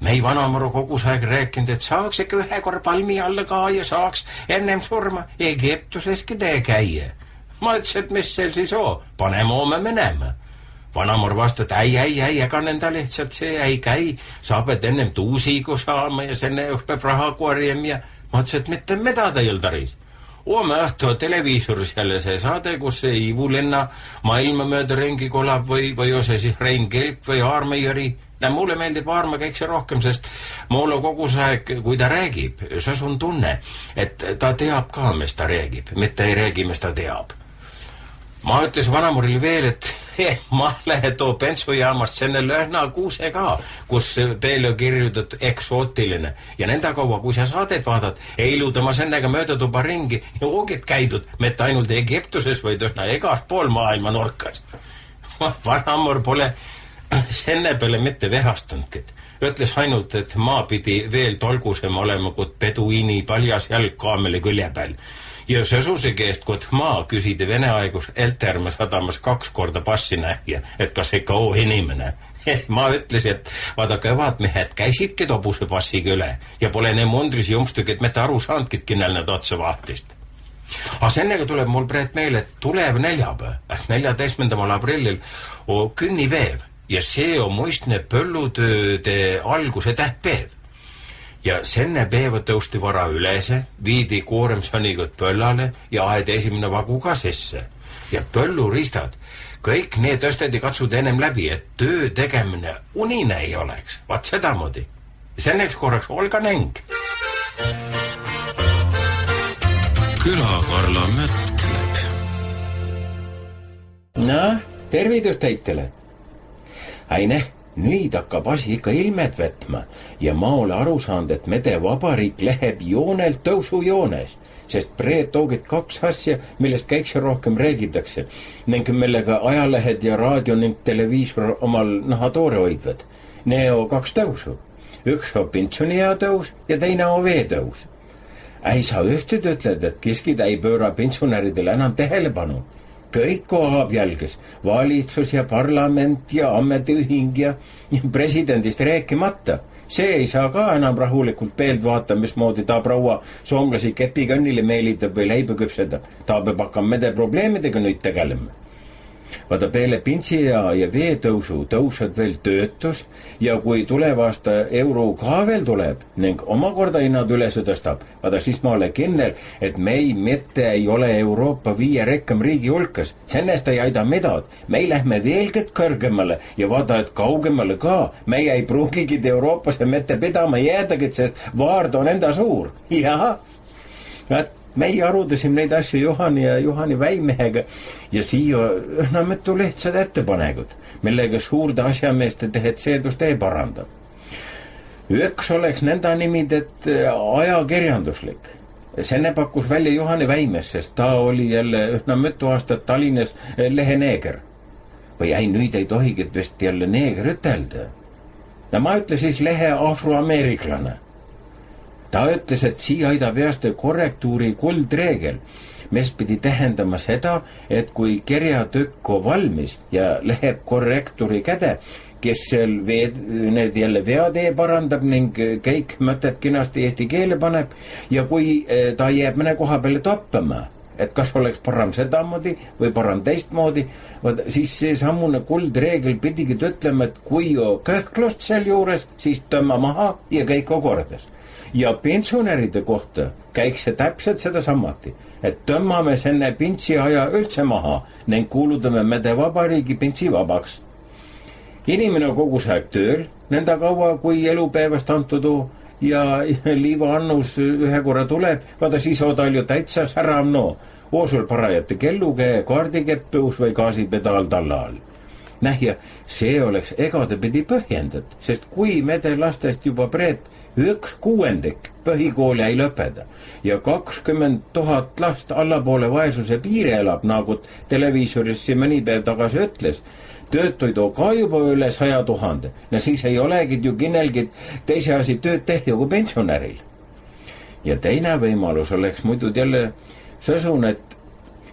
Me ei vanamaru kogus aeg rääkinud, et saaks ikka ühe korra palmi alla ka ja saaks ennem surma Egiptuseski tee käia. Ma ütlesin, et mis seal siis oo, paneme oome menema. Vanamar vastas, et ei, ega nenda lihtsalt see ei käi, sa pead ennem tuusiigu saama ja senne peab raha korjem ja ma ütlesin, et mitte mida ta jõldaris. Oome õhtu televiisoris jälle see saade, kus see Ivulinna maailma mööda ringi kolab või ose siis Rein Kelp või Aarmeieri. Mulle meeldib Aarma kõik see rohkem, sest mulle kogus aeg, kui ta räägib, see on tunne, et ta teab ka, mis ta räägib, mitte ei räägi, mis ta teab. Ma ütles vanamuril veel, et ma lähe too bensujaamast senne lõhna kuuse ka, kus peale kirjutat eksootiline. Ja nenda kaua, kui sa saadet vaadad, eiluda ma sennega mööda tuba ringi ja oogid käidud, mitte ainult Egiptuses, vaid ühna igas pool maailma nurkas. Vanamur pole senne peale mitte vehastundki. Ütles ainult, et maa pidi veel tolgusem olema, kui peduini paljas jalg kaamele külje peal. Ja sõsuse keest, kui maa küsidi Vene aigus Elterme sadamas 2 korda passi nähja, et kas ikka oo inimene. Ma ütlesin, et vaadake, vaatmehed käisidki tobuse passiga üle ja pole ne mundris jumstugi, et mitte aru saandki, kellel need otsa vahtist. Aga sennega tuleb mul praegu meile, et tuleb neljapäev, 14. aprillil künnipäev ja see on muistne põllutööde alguse tähtpäev. Ja senne päeva tõusti vara ülese, viidi kooremsonigot pöllale ja aed esimene vagu ka sisse. Ja põlluristad, kõik need tõstedi katsud ennem läbi, et töö tegemine unine ei oleks. Vaat sedamodi. Senneks korraks Olga Neng. Külakarla mõtleb. Tervitus teitele. Aine, nüüd hakkab asi ikka ilmed võtma ja ma ole aru saanud, et mede vabariik läheb joonelt tõusujoones, sest preet toogid 2 asja, millest käikse rohkem räägitakse ning millega ajalehed ja raadio ning televiisor omal nahatoore hoidvad. Ne on 2 tõusu. Üks on pensioniea tõus ja teine on veetõus. Ei saa ühted ütled, et keskid ei pööra pensionäridele enam tähelepanu. Kõik kohab jälges, valitsus ja parlament ja ametiühing ja presidendist rääkimata. See ei saa ka enam rahulikult peelt vaata, mismoodi ta proua soomlasi kepikõnnile meelitab või leiba küpseda. Ta peab hakkama mede probleemidega nüüd tegelema. Vaata peale pintsi ja veetõusu tõusad veel töötus ja kui tulevaasta euro ka veel tuleb ning omakorda hinnad üles tõstab, vaata siis ma olen kindel, et mei mitte ei ole Euroopa 5 rekkam riigi hulkas. Sennest ei aida midad. Mei lähme veelgelt kõrgemale ja vaata, et kaugemale ka. Mei ei pruugigi Euroopasse mitte pidama jäädagi, sest vaard on enda suur. Jah, meie arutasim neid asju Juhani ja Juhani väimehega ja siia mitu lihtsad ettepanekud, millega suurde asjameeste tehet seadust ei parandab. Üks oleks nõnda nimid, et ajakirjanduslik. Senne pakkus välja Juhani väimes, sest ta oli jälle mitu aastat Tallinnas leheneeger. Või ei, nüüd ei tohigi vist jälle neeger ütelda. Ja ma ütlen siis lehe afroameeriklane. Ta ütles, et siia aida veaste korrektuuri kuldreegel, mis pidi tähendama seda, et kui kirjatükk on valmis ja läheb korrektuuri käde, kes seal need jälle veatee parandab ning kõik mõtted kenasti eesti keele paneb ja kui ta jääb mõne koha peale toppama, et kas oleks parem sedamoodi või parem teistmoodi, siis see sammune kuldreegel pidigi ütlema, et kui on kõhklust seal juures, siis tõmma maha ja kõik on kordas. Ja pensionäride kohta käiks see täpselt seda sammati, et tõmmame senne pintsi aja üldse maha ning kuulutame mede vabariigi pintsi vabaks. Inimene on kogu aeg tööl, nõnda kaua kui elupäevast antud ja liiva annus ühe korra tuleb, vaata siis on tal ju täitsa särav oosul parajate kellukäe, kaardikeppõus või gaasipedaal talla all. Ja see oleks egadepidi põhjendat, sest kui mede lastest juba preet 1/6 põhikooli ei lõpeda ja 20 000 last allapoole vaesuse piiri elab, nagu televiisoris siin mõni päev tagasi ütles. Töötuid on ka juba üle 100 000. No siis ei olegi ju kinnelgi teise asi tööd tehja kui pensionäril. Ja teine võimalus oleks muidu jälle sõsun, et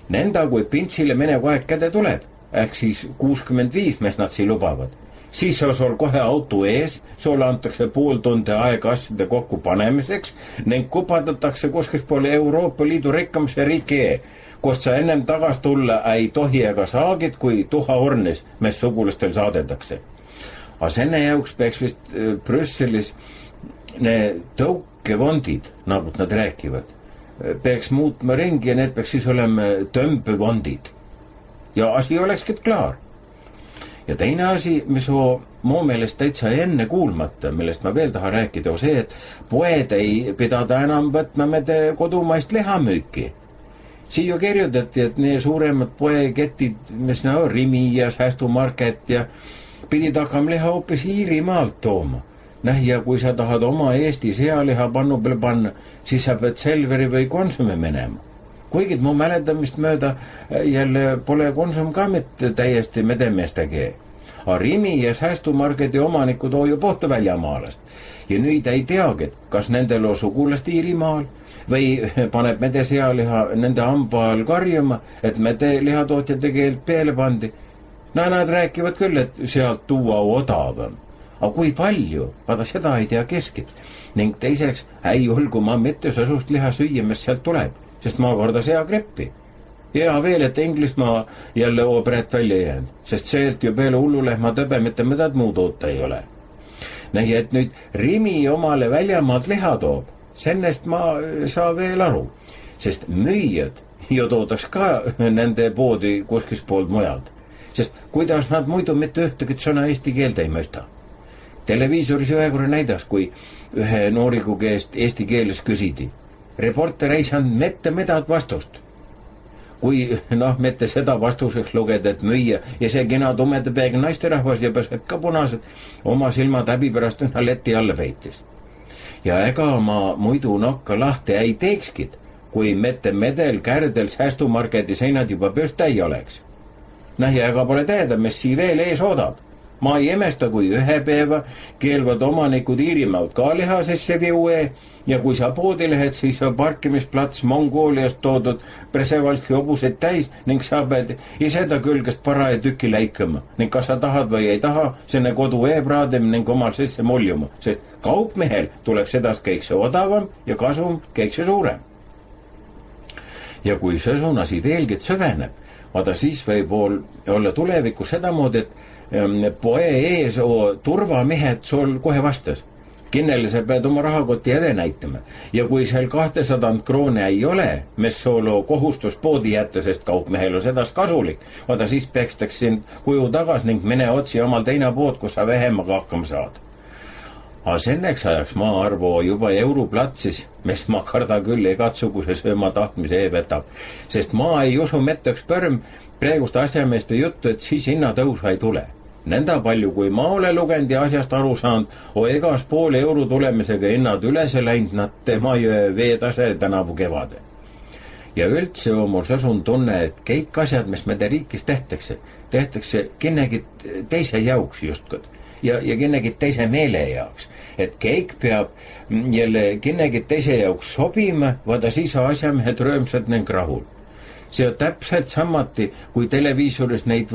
nenda kui pintsile menev aeg käde tuleb, ehk siis 65, mis nad siin lubavad. Siis on sul kohe auto ees, sulle antakse pool tundi aega asjade kokku panemiseks ning kupatatakse kuskilt poole Euroopa Liidu rikkamise riiki, kust sa ennem tagas tulla ei tohi ega saagid, kui tuhahornis, mis sugulastel saadetakse. Aga senne jaoks peaks vist Brüsselis ne tõukevondid, nagu nad rääkivad, peaks muutma ringi ja need peaks siis olema tõmbevondid. Ja asi olekski klaar. Ja teine asi, mis on mu meelest täitsa enne kuulmata, millest ma veel tahan rääkida, on see, et poed ei pidada enam võtma mede kodumaist lihamüüki. Siin ju kirjutati, et need suuremad poeketid, mis on Rimi ja Säästumarket ja pidid hakkama liha hoopis Iirimaalt tooma. Ja kui sa tahad oma Eesti sealiha pannu peale panna, siis sa pead Selveri või Konsumi minema. Kuigi mu mäletamist mööda jälle pole Konsum ka mitte täiesti medemeestegi. Aga Rimi ja Säästumarketi omanikud on ju puhta väljamaalast. Ja nüüd ei teagi, kas nendel on sugulast Iirimaal või paneb mede sealiha nende hamba all karjuma, et mede lihatootjate keelt peale pandi. Nad rääkivad küll, et sealt tuua odavam. Aga kui palju, vaata seda ei tea keskid. Ning teiseks, ei olgu ma mitte sõsust liha süüa, mis sealt tuleb, sest ma korda seagreppi. Ja veel, et Inglismaa jälle ooperet välja jäänud, sest sealt ju peale hullulehma tõbe mitte midagi muud oota ei ole. Nii, et nüüd Rimi omale väljamaalt liha toob, sennest ma saa veel aru, sest müüjad ju toodaks ka nende poodi kuskil poolt mujalt, sest kuidas nad muidu mitte ühtegi sõna eesti keelt ei mõista. Televiisoris ühe korra näidas, kui ühe nooriku käest eesti keeles küsidi. Reporter ei saanud mitte midagi vastust. Kui mitte seda vastuseks lugeda, et müüa ja see kena tumeda peega naisterahvas ja pääsed ka punased, oma silmad häbi pärast ühna leti alla peitis. Ja ega ma muidu nokka lahti ei teekskid, kui mitte medel kärdel Säästumarketi seinad juba pööst ei oleks. Ja ega pole teada, mis sii veel ees oodab. Ma ei imesta, kui ühe päeva keelvad omanikud Iirimaalt ka liha sisse viue ja kui sa poodi lähed, siis on parkimisplats Mongooliast toodud presevalski hobused täis ning sa pead ise ta külgest paraja tüki läikama ning kas sa tahad või ei taha, sinne kodu e-praadim ning omal sisse muljuma, sest kaupmehel tuleb sedast kõik see odavam ja kasum kõik see suurem. Ja kui sõsunasi veelgi süveneb, vaata siis võib olla tulevikus sedamoodi, et poe ees on turvamehed sul kohe vastas. Kinnele sa pead oma rahakoti jäde näitama. Ja kui seal 200 kroone ei ole, mis sul on kohustus poodi jätta, sest kaupmehel on sedas kasulik, vaata siis peakstaks sind kuju tagas ning mine otsi omal teine pood, kus sa vähemaga hakkama saad. Aga senneks ajaks ma arvu juba Europlatsis, mis ma karda küll igatsuguse sööma tahtmise võtab, sest ma ei usu metteks pörm praeguste asjameeste juttu, et siis hinnatõusu ei tule. Nõnda palju, kui ma olen lugenud ja asjast aru saanud, on igas pool euro tulemisega hinnad ülese läinud nad tema veetase tänavu kevade. Ja üldse on mul sõsun tunne, et kõik asjad, mis meile riigis tehtakse kinnegid teise jauks justkui ja kinnegid teise meele jaoks. Et kõik peab jälle kinnegid teise jauks sobima, vaada siis on asjamehed röömsad ning rahul. See on täpselt samati, kui televiisoris neid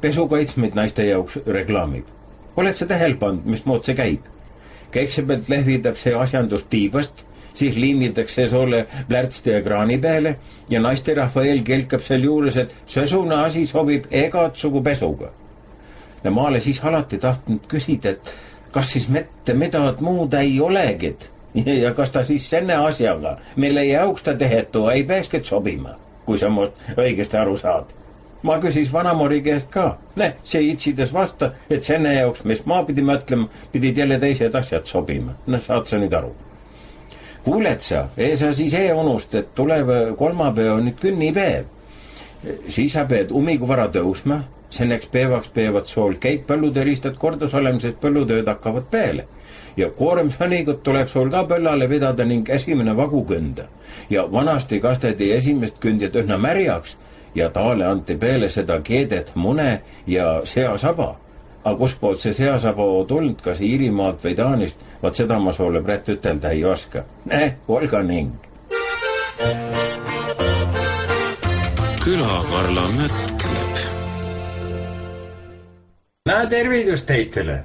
pesukaitsmeid naiste jaoks reklaamib. Oled sa tähele pannud, mis mood see käib? Kõigepealt lehvitab see asjandus tiivast, siis liimitakse sulle plärtste ja kraani peale ja naisterahva eel kelkab seal juures, et sõsuna asi sobib igatsugu pesuga. Ja ma olen siis alati tahtnud küsida, et kas siis mitte midagi muud ei olegid ja kas ta siis senne asjaga, mille jaoks ta tehetu ei peakski sobima, kui sa must õigesti aru saad. Ma küsis vanamori käest ka. See itsides vasta, et senne jaoks, mis ma pidi mõtlema, pidid jälle teised asjad sobima. Saad sa nüüd aru. Kuuled sa, sa siis unust, et tulev kolmapäev on nüüd künnipäev. Siis sa pead umikuvara tõusma, senneks päevaks peavad sool kõik põllutöölistad kordas olema, sest põllutööd hakkavad peale. Ja kooremsanigut tuleb sool ka põllale vedada ning esimene vagu kõnda. Ja vanasti kasteti esimest kündjat ühna märjaks ja taale anti peale seda keedet, mune ja seasaba. Aga kuspoolt see seasaba tulnud, kas Iirimaalt või Taanist, vaat seda ma soole praegu ütelda ei oska. Olga ning. Külakarla mõtleb. Tervidust teitele.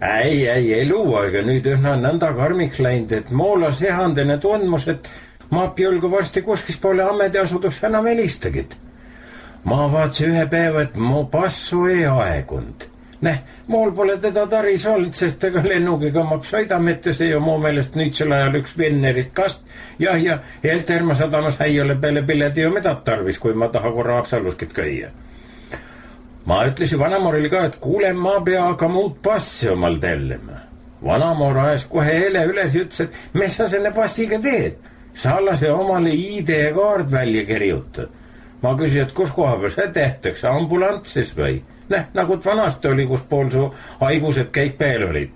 Ei eluaega nüüd ühna nõnda karmiks läinud, et moola sehandene tundmus, et ma pjulgu varsti kuskis poole ametiasutusse enam helistagid. Ma vaatsin ühe päeva, et mu passu ei aegunud. Mool pole teda taris olnud, sest ega lennugiga ma sõidame, et see ju mu meelest nüüd sel ajal üks Vennerist kast. Ja Helterma sadamas ei ole peale piledi ju mida tarvis, kui ma taha korra Apsaluskit käia. Ma ütlesin Vanamorile ka, et kuule, ma pea aga muud passi omal tellima. Vanamor ajas kohe hele üles ja ütles, et mis sa selle passiga teed? Sa alla see omale ID-kaard välja kirjuta. Ma küsin, et kus koha peal see tehtakse, ambulantsis või? Nagu vanasti oli, kus pool su haigused kõik peel olid.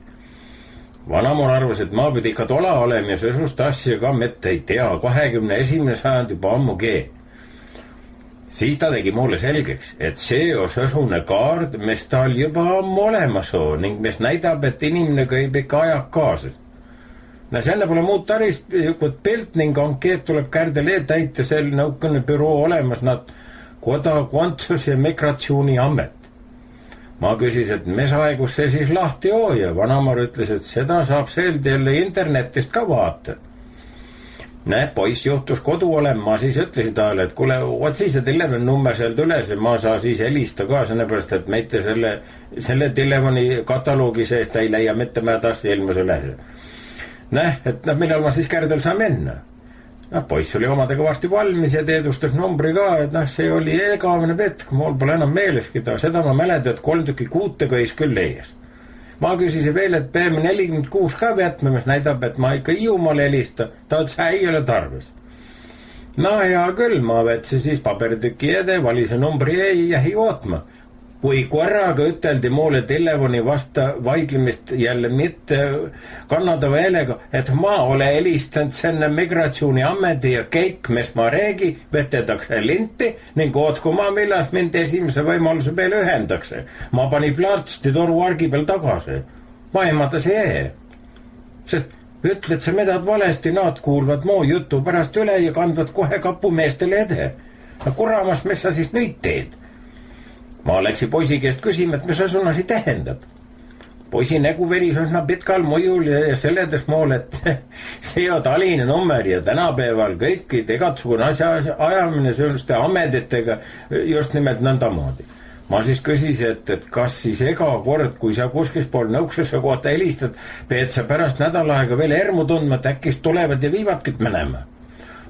Vanamor arvas, et ma pidi ikka tola olema ja sesust asja ka mitte ei tea, 21. sajand juba ammugi. Siis ta tegi mulle selgeks, et see on sõsune kaard, mis tal juba ammu olemas on ning mis näidab, et inimene käib ikka ajak kaasa. Selle pole muud tarist, pilt ning ankeet tuleb kärdele täita sel nõukene büroo olemas nad Kodakondsus- ja Migratsiooniamet. Ma küsis, et mis aegus see siis lahti oo ja Vanamor ütles, et seda saab sealt jälle internetist ka vaata. Poiss juhtus kodu olema, ma siis ütlesin talle, et kuule, oot siis, et 11 number sealt üles ja ma saa siis helista ka, sellepärast, et meite selle telefoni kataloogi seest ei leia mitte mä tassi ilmus üles. Et millal ma siis kärdel saan minna. Poiss oli omadega varsti valmis ja teedustas numbri ka, et see oli egavene petk, mul pole enam meeleski ta, seda ma mäleta, et 3 tükki kuute käis küll leias. Ma küsisin veel, et peame 46 ka vetme, mis näidab, et ma ikka Hiiumaal helista, ta ütles, ei ole tarvis. Ja küll, ma võtsin siis paberitüki ede, valise numbri ei jäi ootma. Kui korraga üteldi mulle telefoni vasta vaidlemist jälle mitte kannadava häälega, et ma ole helistanud selle Migratsiooniameti ja kõik, mis ma räägi, vetetakse linti ning ootku ma, millas mind esimese võimaluse peale ühendakse. Ma pani plaatsti toru argi peal tagasi. Ma ehmatas sest ütled sa midad valesti, nad kuulvad mu jutu pärast üle ja kandvad kohe kapumeestele ede. Kuramas, mis sa siis nüüd teed? Ma läksin poisi käest küsima, et mis asuna see tähendab. Poisi nägu veris üsna pitkal mõjul ja seletas mulle, et see on Tallinna number ja tänapäeval kõik igatsugune asja ajamine selliste ametitega just nimelt nõndamaadi. Ma siis küsisin, et kas siis ega kord, kui sa kuskis pool nõuksesse kohta helistad, pead sa pärast nädal aega veel ermu tundma, et äkki tulevad ja viivadki minema.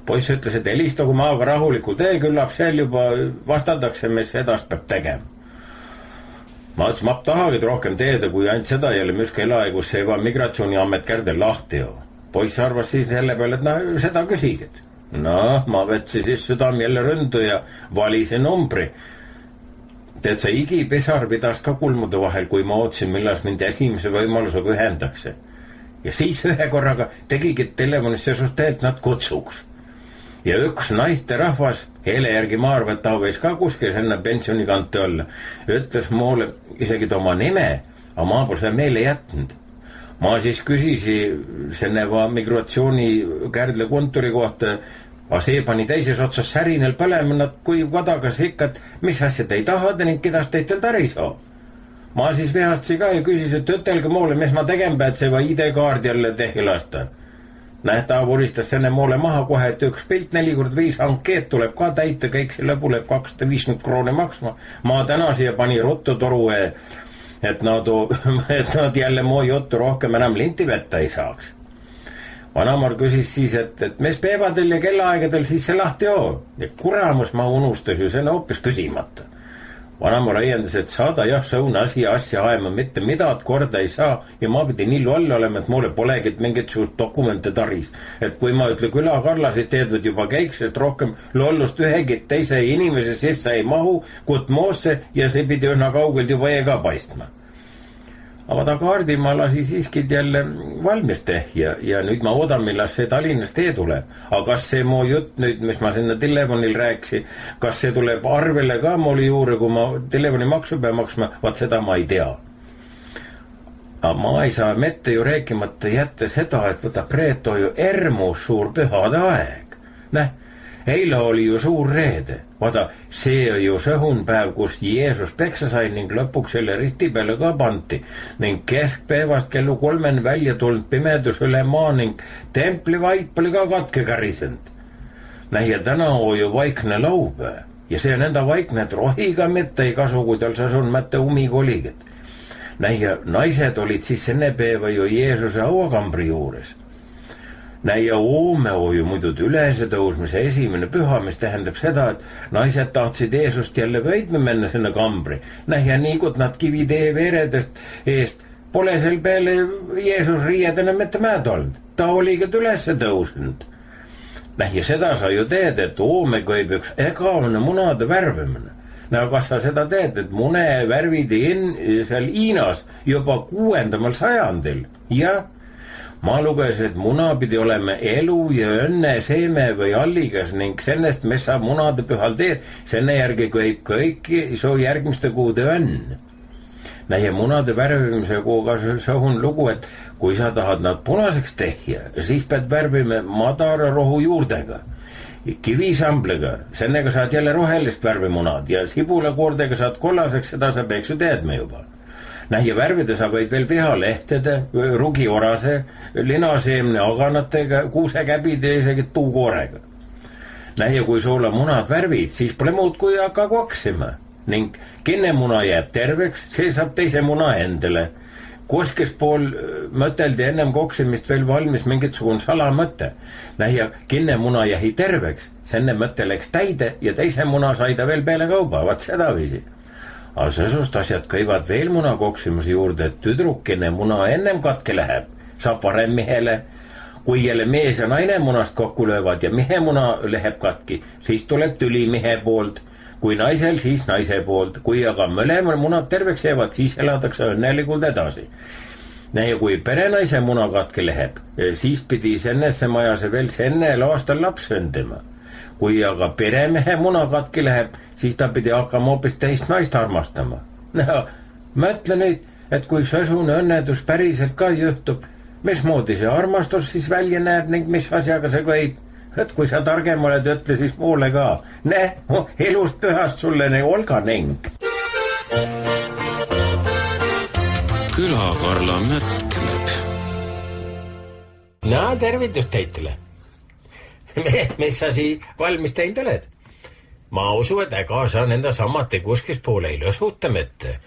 Poiss ütles, et helistagu ma aga rahulikult küllap seal juba vastatakse, mis edast peab tegema. Ma ütlesin, ma tahagi rohkem teeda, kui ainult seda jälle müska elaja, kus see Migratsiooniamet kärdel lahti on. Poiss arvas siis selle peale, et seda küsigid. Ma võtsin siis südam jälle ründu ja valise numbri. Tead sa igipisar vidas ka kulmude vahel, kui ma ootsin, millas mind esimese võimalusega ühendakse. Ja siis ühe korraga tegigi telefonisse sust teelt nad kutsuks. Ja üks naisterahvas, hele järgi ma arvan, et ta võis ka kuskil enne pensionikante olla, ütles mulle isegi oma nime, aga ma pole seda meele jätnud. Ma siis küsisin selle migratsiooni kärdle kontori kohta, aga see pani teises otsas särinel põlema, nad kui vadagas ikka, et mis asja te ei tahada ning kedas teid teil taris on. Ma siis vihastsi ka ja küsisin, et ütelge mulle, mis ma tegema, et see ID-kaard jälle tehi lasta. Ta vuristas selle mulle maha kohe, et üks pilt 4x5 ankeet tuleb ka täita, kõik see lõbu läheb 250 krooni maksma. Ma täna siia pani ruttu toru, et nad jälle mu juttu rohkem enam linti vetta ei saaks. Vanamar küsis siis, et mis päevadel ja kellaaegadel siis see lahti on. Ja kuramus ma unustas ju, see on hoopis küsimata. Vanamu raiendas, et saada jah sõuna asja ajama, mitte midagi korda ei saa ja ma pidin nii loll olema, et mulle polegi mingisugust dokumente taris. Et kui ma ütle külakarla, siis teedvad juba käik, sest rohkem lollust ühegi teise inimese sisse ei mahu, kut moosse ja see pidi üsna kaugelt juba ka paistma. Aga ta kaardi ma lasi siiski jälle valmis tehja ja nüüd ma oodan, millal see Tallinnast tuleb. Aga kas see mu jutt nüüd, mis ma sinna telefonil rääksin, kas see tuleb arvele ka mul juurde, kui ma telefoni maksu pean maksma, vaat seda ma ei tea. Aga ma ei saa mette ju rääkimata jätta seda, et võta preeto ju ermus suur pühade aeg. Eile oli ju suur reede. Vaata, see ju sõhunpäev, kus Jeesus peksa sai ning lõpuks selle risti peale ka panti ning keskpäevast kellu 3 välja tulnud pimedus üle maa ning templi vaip oli ka katke kärisend. Ja täna on ju vaikne laupäev ja see on enda vaikne, et rohiga mitte ei kasu, kui tal sõsun mätte umikoligid. Ja naised olid siis enne päeva ju Jeesuse hauakambri juures. Ja oome on ju muidu ülese tõusmise esimene püha, mis tähendab seda, et naised tahtsid Jeesust jälle võitma minna sinna kambri. Ja nii kui nad kivitee veredest eest pole sel peale Jeesus riiedena mitte mäed olnud. Ta oligi ülese tõusnud. Ja seda sa ju teed, et oome kõib üks egavane munade värvimine. Kas sa seda teed, et mune värvidi seal Hiinas juba 6. sajandil? Jah. Ma luges, et muna pidi olema elu ja õnne seeme või alligas ning sellest, mis sa munade pühal teed, selle järgi kõib kõiki su järgmiste kuude õnn. Ja munade värvimise kuuga sõhun lugu, et kui sa tahad nad punaseks tehja, siis pead värvima madara rohu juurdega, kivisambliga, sellega saad jälle rohelist värvimunad ja sibulakoordega saad kollaseks, seda sa peaks ju teedma juba. Ja värvida sa võid veel vihalehtede, rugiorase, linaseemne aganatega, kuusekäbide ja isegi puukoorega. Ja kui sulle munad värvid, siis pole muud kui hakka koksima. Ning kinnemuna jääb terveks, see saab teise muna endale. Kuskis pool mõteldi ennem koksimist veel valmis mingitsugune salamõte. Ja kinnemuna jäi terveks, senne mõte läks täide ja teise muna sai ta veel peale kauba, vaat seda viisi. Aga sõsust asjad kõivad veel muna koksimise juurde, et tüdrukene muna ennem katke läheb, saab varem mehele. Kui jälle mees ja naine munast kokku löövad ja mehe muna läheb katki, siis tuleb tüli mehe poolt. Kui naisel, siis naise poolt. Kui aga mõlemal munad terveks jäävad, siis elatakse õnnelikult edasi. Ja kui perenaise muna katki läheb, siis pidi sennesse majase veel sennel aastal laps sündima. Kui aga peremehe muna katki läheb, siis ta pidi hakkama hoopis teist naist armastama. Mõtle nüüd, et kui sõsune õnnedus päriselt ka juhtub, mismoodi see armastus siis välja näeb ning mis asjaga see kõib? Et kui sa targem oled, ütle siis mulle ka. Elust pühast sulle olga ning. Külakarla mõtleb. Tervitust teitele. Mis sa sii valmis teinud oled? Ma usu, et ega sa nenda samate kuskis poole ei lõsuta mitte.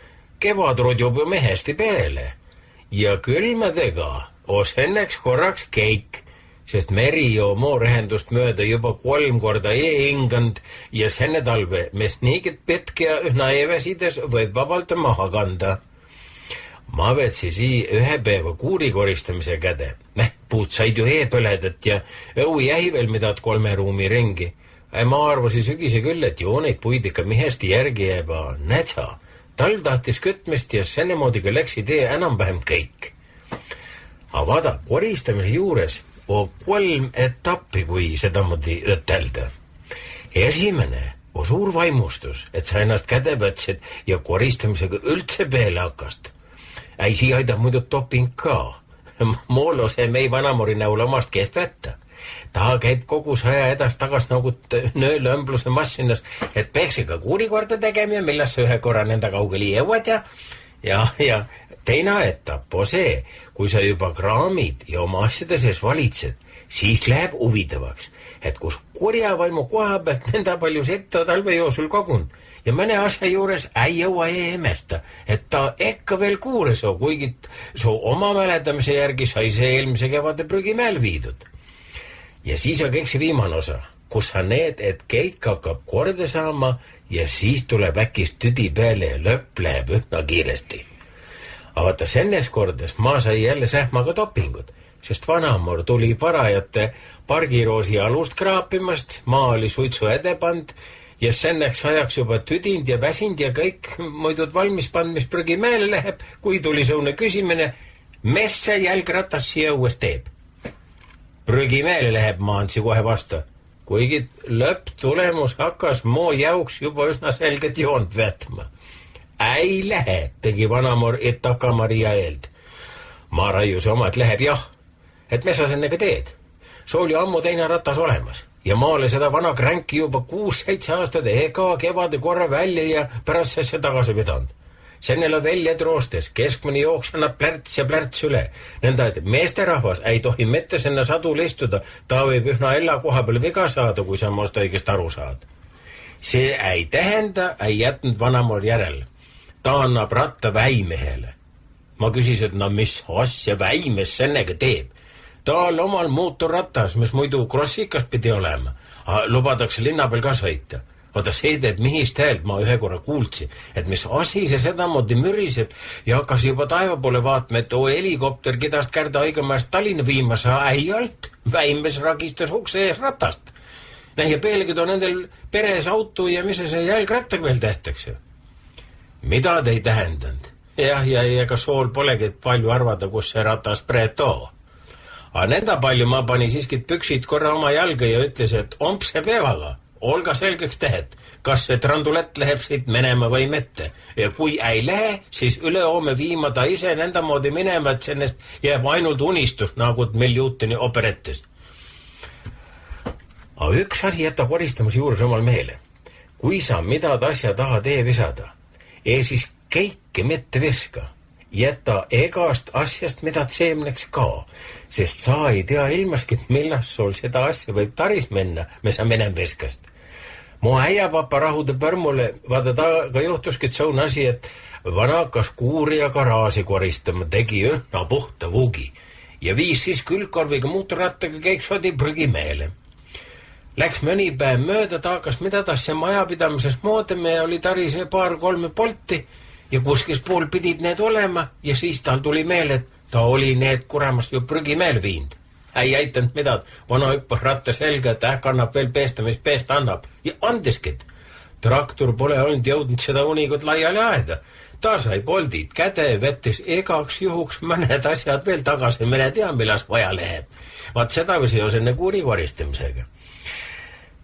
Kevad rudjub ju mehesti peale. Ja külmadega os enneks korraks keik, sest meri jo moorehendust mööda juba 3 korda ingand ja senne talve, mis niigid pitki ja ühna evesides võib vabalt maha kanda. Ma vetsi sii 1 päeva kuuri koristamise käde. Puud said ju põledat ja õu jäi veel midad 3 ruumi ringi. Ma arvasin sügise küll, et ju neid puid ikka mihesti järgi jääba nätsa. Talv tahtis kütmist ja sennemoodiga läks idee enam-vähem kõik. Aga vaada, koristamise juures on 3 etappi, kui seda moodi ütelda. Esimene on suur vaimustus, et sa ennast käde võtsid ja koristamisega üldse peale hakkast. Sii aidab muidu doping ka. Moolo see mei vanamori näol omast keest võtta. Ta käib kogu saja edast-tagas nagu nöölömbluse massinas, et peaks ikka kuurikorda tegema, milles sa 1 korra nenda kaugeli jõuad ja teine etapp on see, kui sa juba kraamid ja oma asjade sees valitsed, siis läheb huvitavaks, et kus korjavaimu koha pealt nenda palju setta talve joosul kogunud ja mõne asja juures ei jõua emesta, et ta ekka veel kuures on, kuigi su oma mäledamise järgi sai see eelmise kevade prügimäel viidud. Ja siis on kõik see viimane osa, kus sa need, et keik hakkab korda saama ja siis tuleb äkki tüdi peale ja lõpp läheb üsna kiiresti. Aga vaata, sennes kordas ma sai jälle sähmaga dopingut, sest vanamor tuli parajate pargiroosi alust kraapimast, maa oli suitsu edepand ja senneks ajaks juba tüdind ja väsind ja kõik muidud valmis pand, mis prügimäele läheb, kui tuli sõune küsimine, mis see jalgratas siia õues teeb? Prügimäele läheb, ma andsi kohe vastu. Kuigi lõpptulemus hakkas moo jauks juba üsna selget joont võtma. Ei lähe, tegi vanamor Itaka Maria eeld. Ma raius oma, et läheb jah, et me sa sennega teed. See oli ammu teine ratas olemas ja ma olen seda vana kränki juba 6-7 aastat ega kevade korra välja ja pärast sesse tagasi vedanud. Sennel on välja troostes, keskmine jooks annab plärts ja plärts üle. Nõnda, et meesterahvas ei tohi mitte sinna sadul istuda, ta võib ühna ella koha peal viga saada, kui sa most õigest aru saad. See ei tähenda, ei jätnud vanamor järel. Ta annab ratta väimehele. Ma küsis, et no mis asja väimes sennega teeb. Tal omal mootorrattas, mis muidu krossikas pidi olema. Lubadakse linna peal ka sõita. Vaata, see teeb mihist häält, ma ühe korra kuultsi, et mis asi see sedamoodi müriseb ja hakkas juba taeva poole vaatma, et helikopter kidast Kärda Aigamäest Tallinna viimas ei olnud. Väimes ragistas ukse ees ratast. Ja pealegi on nendel peres auto ja mis see jalgrattaga veel tehtakse? Mida te ei tähendanud? Jah, ja ega sool polegi palju arvata, kus see ratas preto. Aga nenda palju ma pani siiski püksid korra oma jalga ja ütles, et ompse peavaga. Olga selgeks tehed, kas see trandulett läheb siit minema või mitte. Ja kui ei lähe, siis ülehomme viima ta ise nenda moodi minema, et sellest jääb ainult unistus, nagu meil juutini operettest. Aga üks asi jätta koristamas juures omal meele. Kui sa midad asja taha tee visada, siis keike mitte viska. Jäta egast asjast midad seemneks ka, sest sa ei tea ilmaski, millast sul seda asja võib taris minna, me sa menem viskast. Mu äiapapa rahude põrmule, vaata ta ka juhtuski tsoon asi, et vana hakkas kuuri ja garaaži koristama, tegi ühna puhta vugi ja viis siis külgkorviga mootorrattaga keeksodi prügimeele. Läks mõni päev mööda, ta hakkas mida tassi majapidamises moodame ja oli taris 2-3 polti ja kuskis pool pidid need olema ja siis tal tuli meele, et ta oli need kuramast ju prügimeele viinud. Ei aitanud midagi, vana hüppas ratta selga, et kannab veel peesta, mis peest annab. Ja andiskid. Traktor pole olnud jõudnud seda unigut laiali aeda. Ta sai poldid käde, vettis egaks juhuks mõned asjad veel tagasi, mine tea, millas vaja läheb. Vaat seda või seos enne kuuri koristamisega.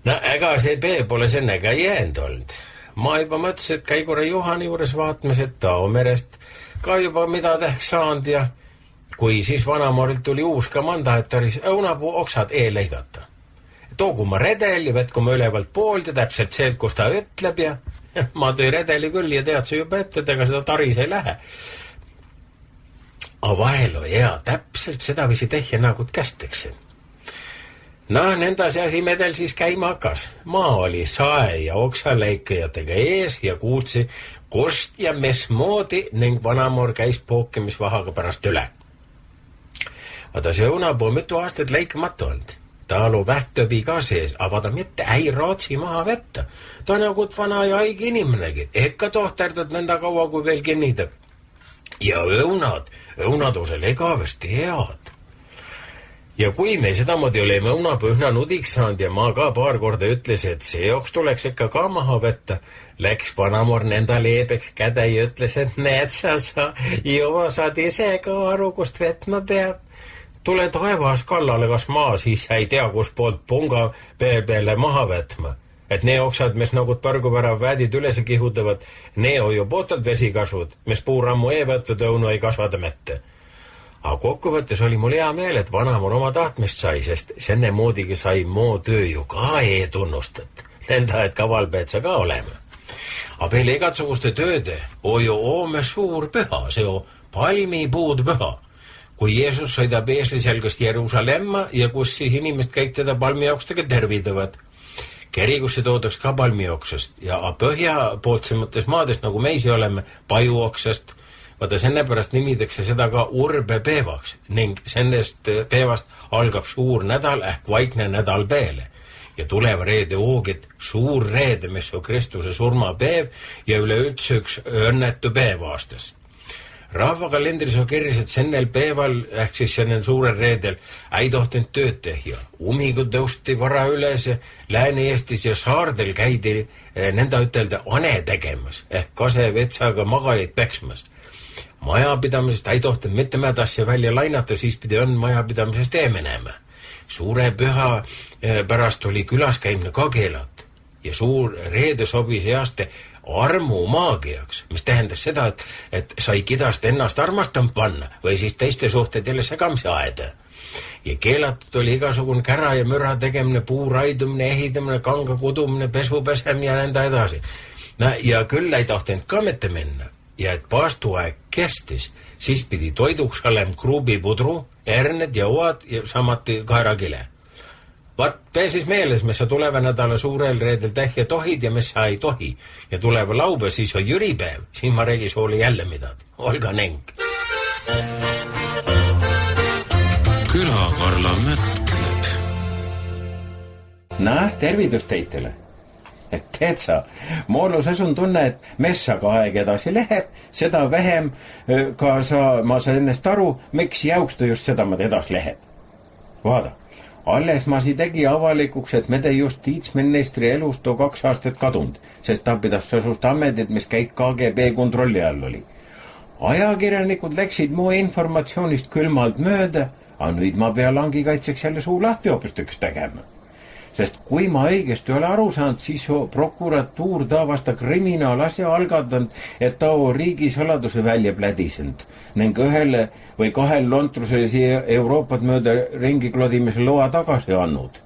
No ega see pee pole sennega jäänud olnud. Ma juba mõtlesin, et käi korra Juhani juures vaatmas, et ta merest ka juba mida tehks saanud ja kui siis vanamorilt tuli uus komanda, et taris õunapuu oksad lõigata. Toogu ma redeli, võtku ma ülevalt pooldi, täpselt sealt, kus ta ütleb ja ma tõi redeli küll ja tead see juba ette, et ega seda taris ei lähe. A vahel ja täpselt seda visi tehja nagu kästeksin. No, nenda see asi medel siis käima hakkas. Maa oli sae ja oksaleikajatega ees ja kuulsi, kust ja mismoodi ning vanamor käis pookimisvahaga pärast üle. Vaata see õunapuu mitu aastat leikamatu olnud. Ta alu vähtöbi ka sees, aga ta mitte ei raatsi maha võtta. Ta nagu vana ja haige inimenegi. Ekka tohterdad nõnda kaua, kui veel kinnitab. Ja õunad on selle igavesti head. Ja kui me sedamoodi olime õunapuu ühna nudiks saanud ja ma ka paar korda ütles, et see joks tuleks ikka ka maha võtta, läks vanamor nenda leebeks käde ja ütles, et näed sa juba saad ise ka aru, kust võtma peab. Tule taevas kallale kas maa, siis ei tea, kus poolt punga peale maha võtma. Et ne oksad, mis nagu põrguvärav vädid üles kihutavad, ne ju pootad vesikasvud, mis puurammu võtvad õunu ei kasvada mitte. Aga kokkuvõttes oli mul hea meel, et vanamor oma tahtmist sai, sest senne moodigi sai moo töö ju ka tunnustat. Nenda, et kavalpeed sa ka olema. Aga peale igatsuguste tööde ju oome suur püha, see ju palmipuud püha. Kui Jeesus sõidab eesli selgast Jeruusalemma ja kus siis inimest kõik teda palmiooksega tervidavad. Kerigusse toodaks ka palmiooksest ja põhja pooltsemates maades, nagu meisi oleme, pajuooksest. Vaata, sennepärast nimidakse seda ka urbepeevaks ning sennest peevast algab suur nädal ehk vaikne nädal peale. ja tuleva reede oogid suur reede, mis on Kristuse surmapäev ja üleüldse üks õnnetu päev aastas. Rahvakalendris on kirjas, et sennel päeval, ehk siis sennel suurel reedel, ei tohtinud tööd teha. Ummikud tõusti vara üles, Lääne-Eestis ja saardel käidi nenda ütelda ane tegemas, ehk kasevetsaga magajaid peksmas. Majapidamisest ei tohtinud mitte mädassi välja lainata, siis pidi on majapidamisest eemenema. Suure püha pärast oli külas käimine ka keelat ja suur reede sobis heaste armumaagiaks, mis tähendas seda, et sai kidast ennast armastama panna või siis teiste suhted jälle segamisi aeda. Ja keelatud oli igasugune kära ja müra tegemine, puuraidumine, ehidamine, kanga kudumine, pesu pesem ja nõnda edasi. Ja küll ei tohtinud ka mitte minna. Ja et paastuaeg kestis, siis pidi toiduks olema kruubipudru, erned ja oad ja samati kaerakile. Vaat pääsis meeles, mis sa tuleva nädala suurel reedel tähja tohid ja mis sa ei tohi. Ja tuleva laupäev, siis on jüripäev, siin ma räägis oli jälle midagi. Olga Neng. Küla-Karla mõtleb. Tervitus teitele. Et teed sa, moolus asun tunne, et messaga aeg edasi läheb, seda vähem ka ma saan ennast aru, miks jauks ta just seda ma edasi läheb. Vaada, alles ma tegi avalikuks, et mede justiitsministri elust on 2 aastat kadunud, sest ta pidas sõsust ametit, mis käib KGB kontrolli all oli. Ajakirjanikud läksid mu informatsioonist külmalt mööda, aga nüüd ma pea langikaitseks jälle suu lahti hoopistüks tegema. Sest kui ma õigesti ole aru saanud, siis prokuratuur ta vasta kriminaalasja algatanud, et ta on riigisaladuse välja plädisenud ning 1 või 2 lontrusele siia Euroopat mööda ringi klodimise loa tagasi andnud.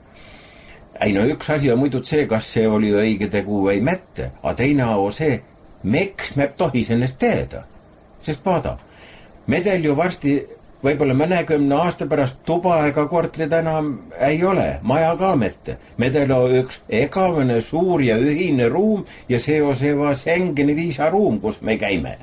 Ei no üks asi on muidu see, kas see oli õige tegu või mitte, aga teine on see, miks me tohis ennast teada. Sest vaada, medel ju varsti võib-olla 10 aasta pärast tuba ega kortrid enam ei ole, maja ka mitte. Medel on üks egavene suur ja ühine ruum ja see on see Schengeni viisaruum, kus me käime.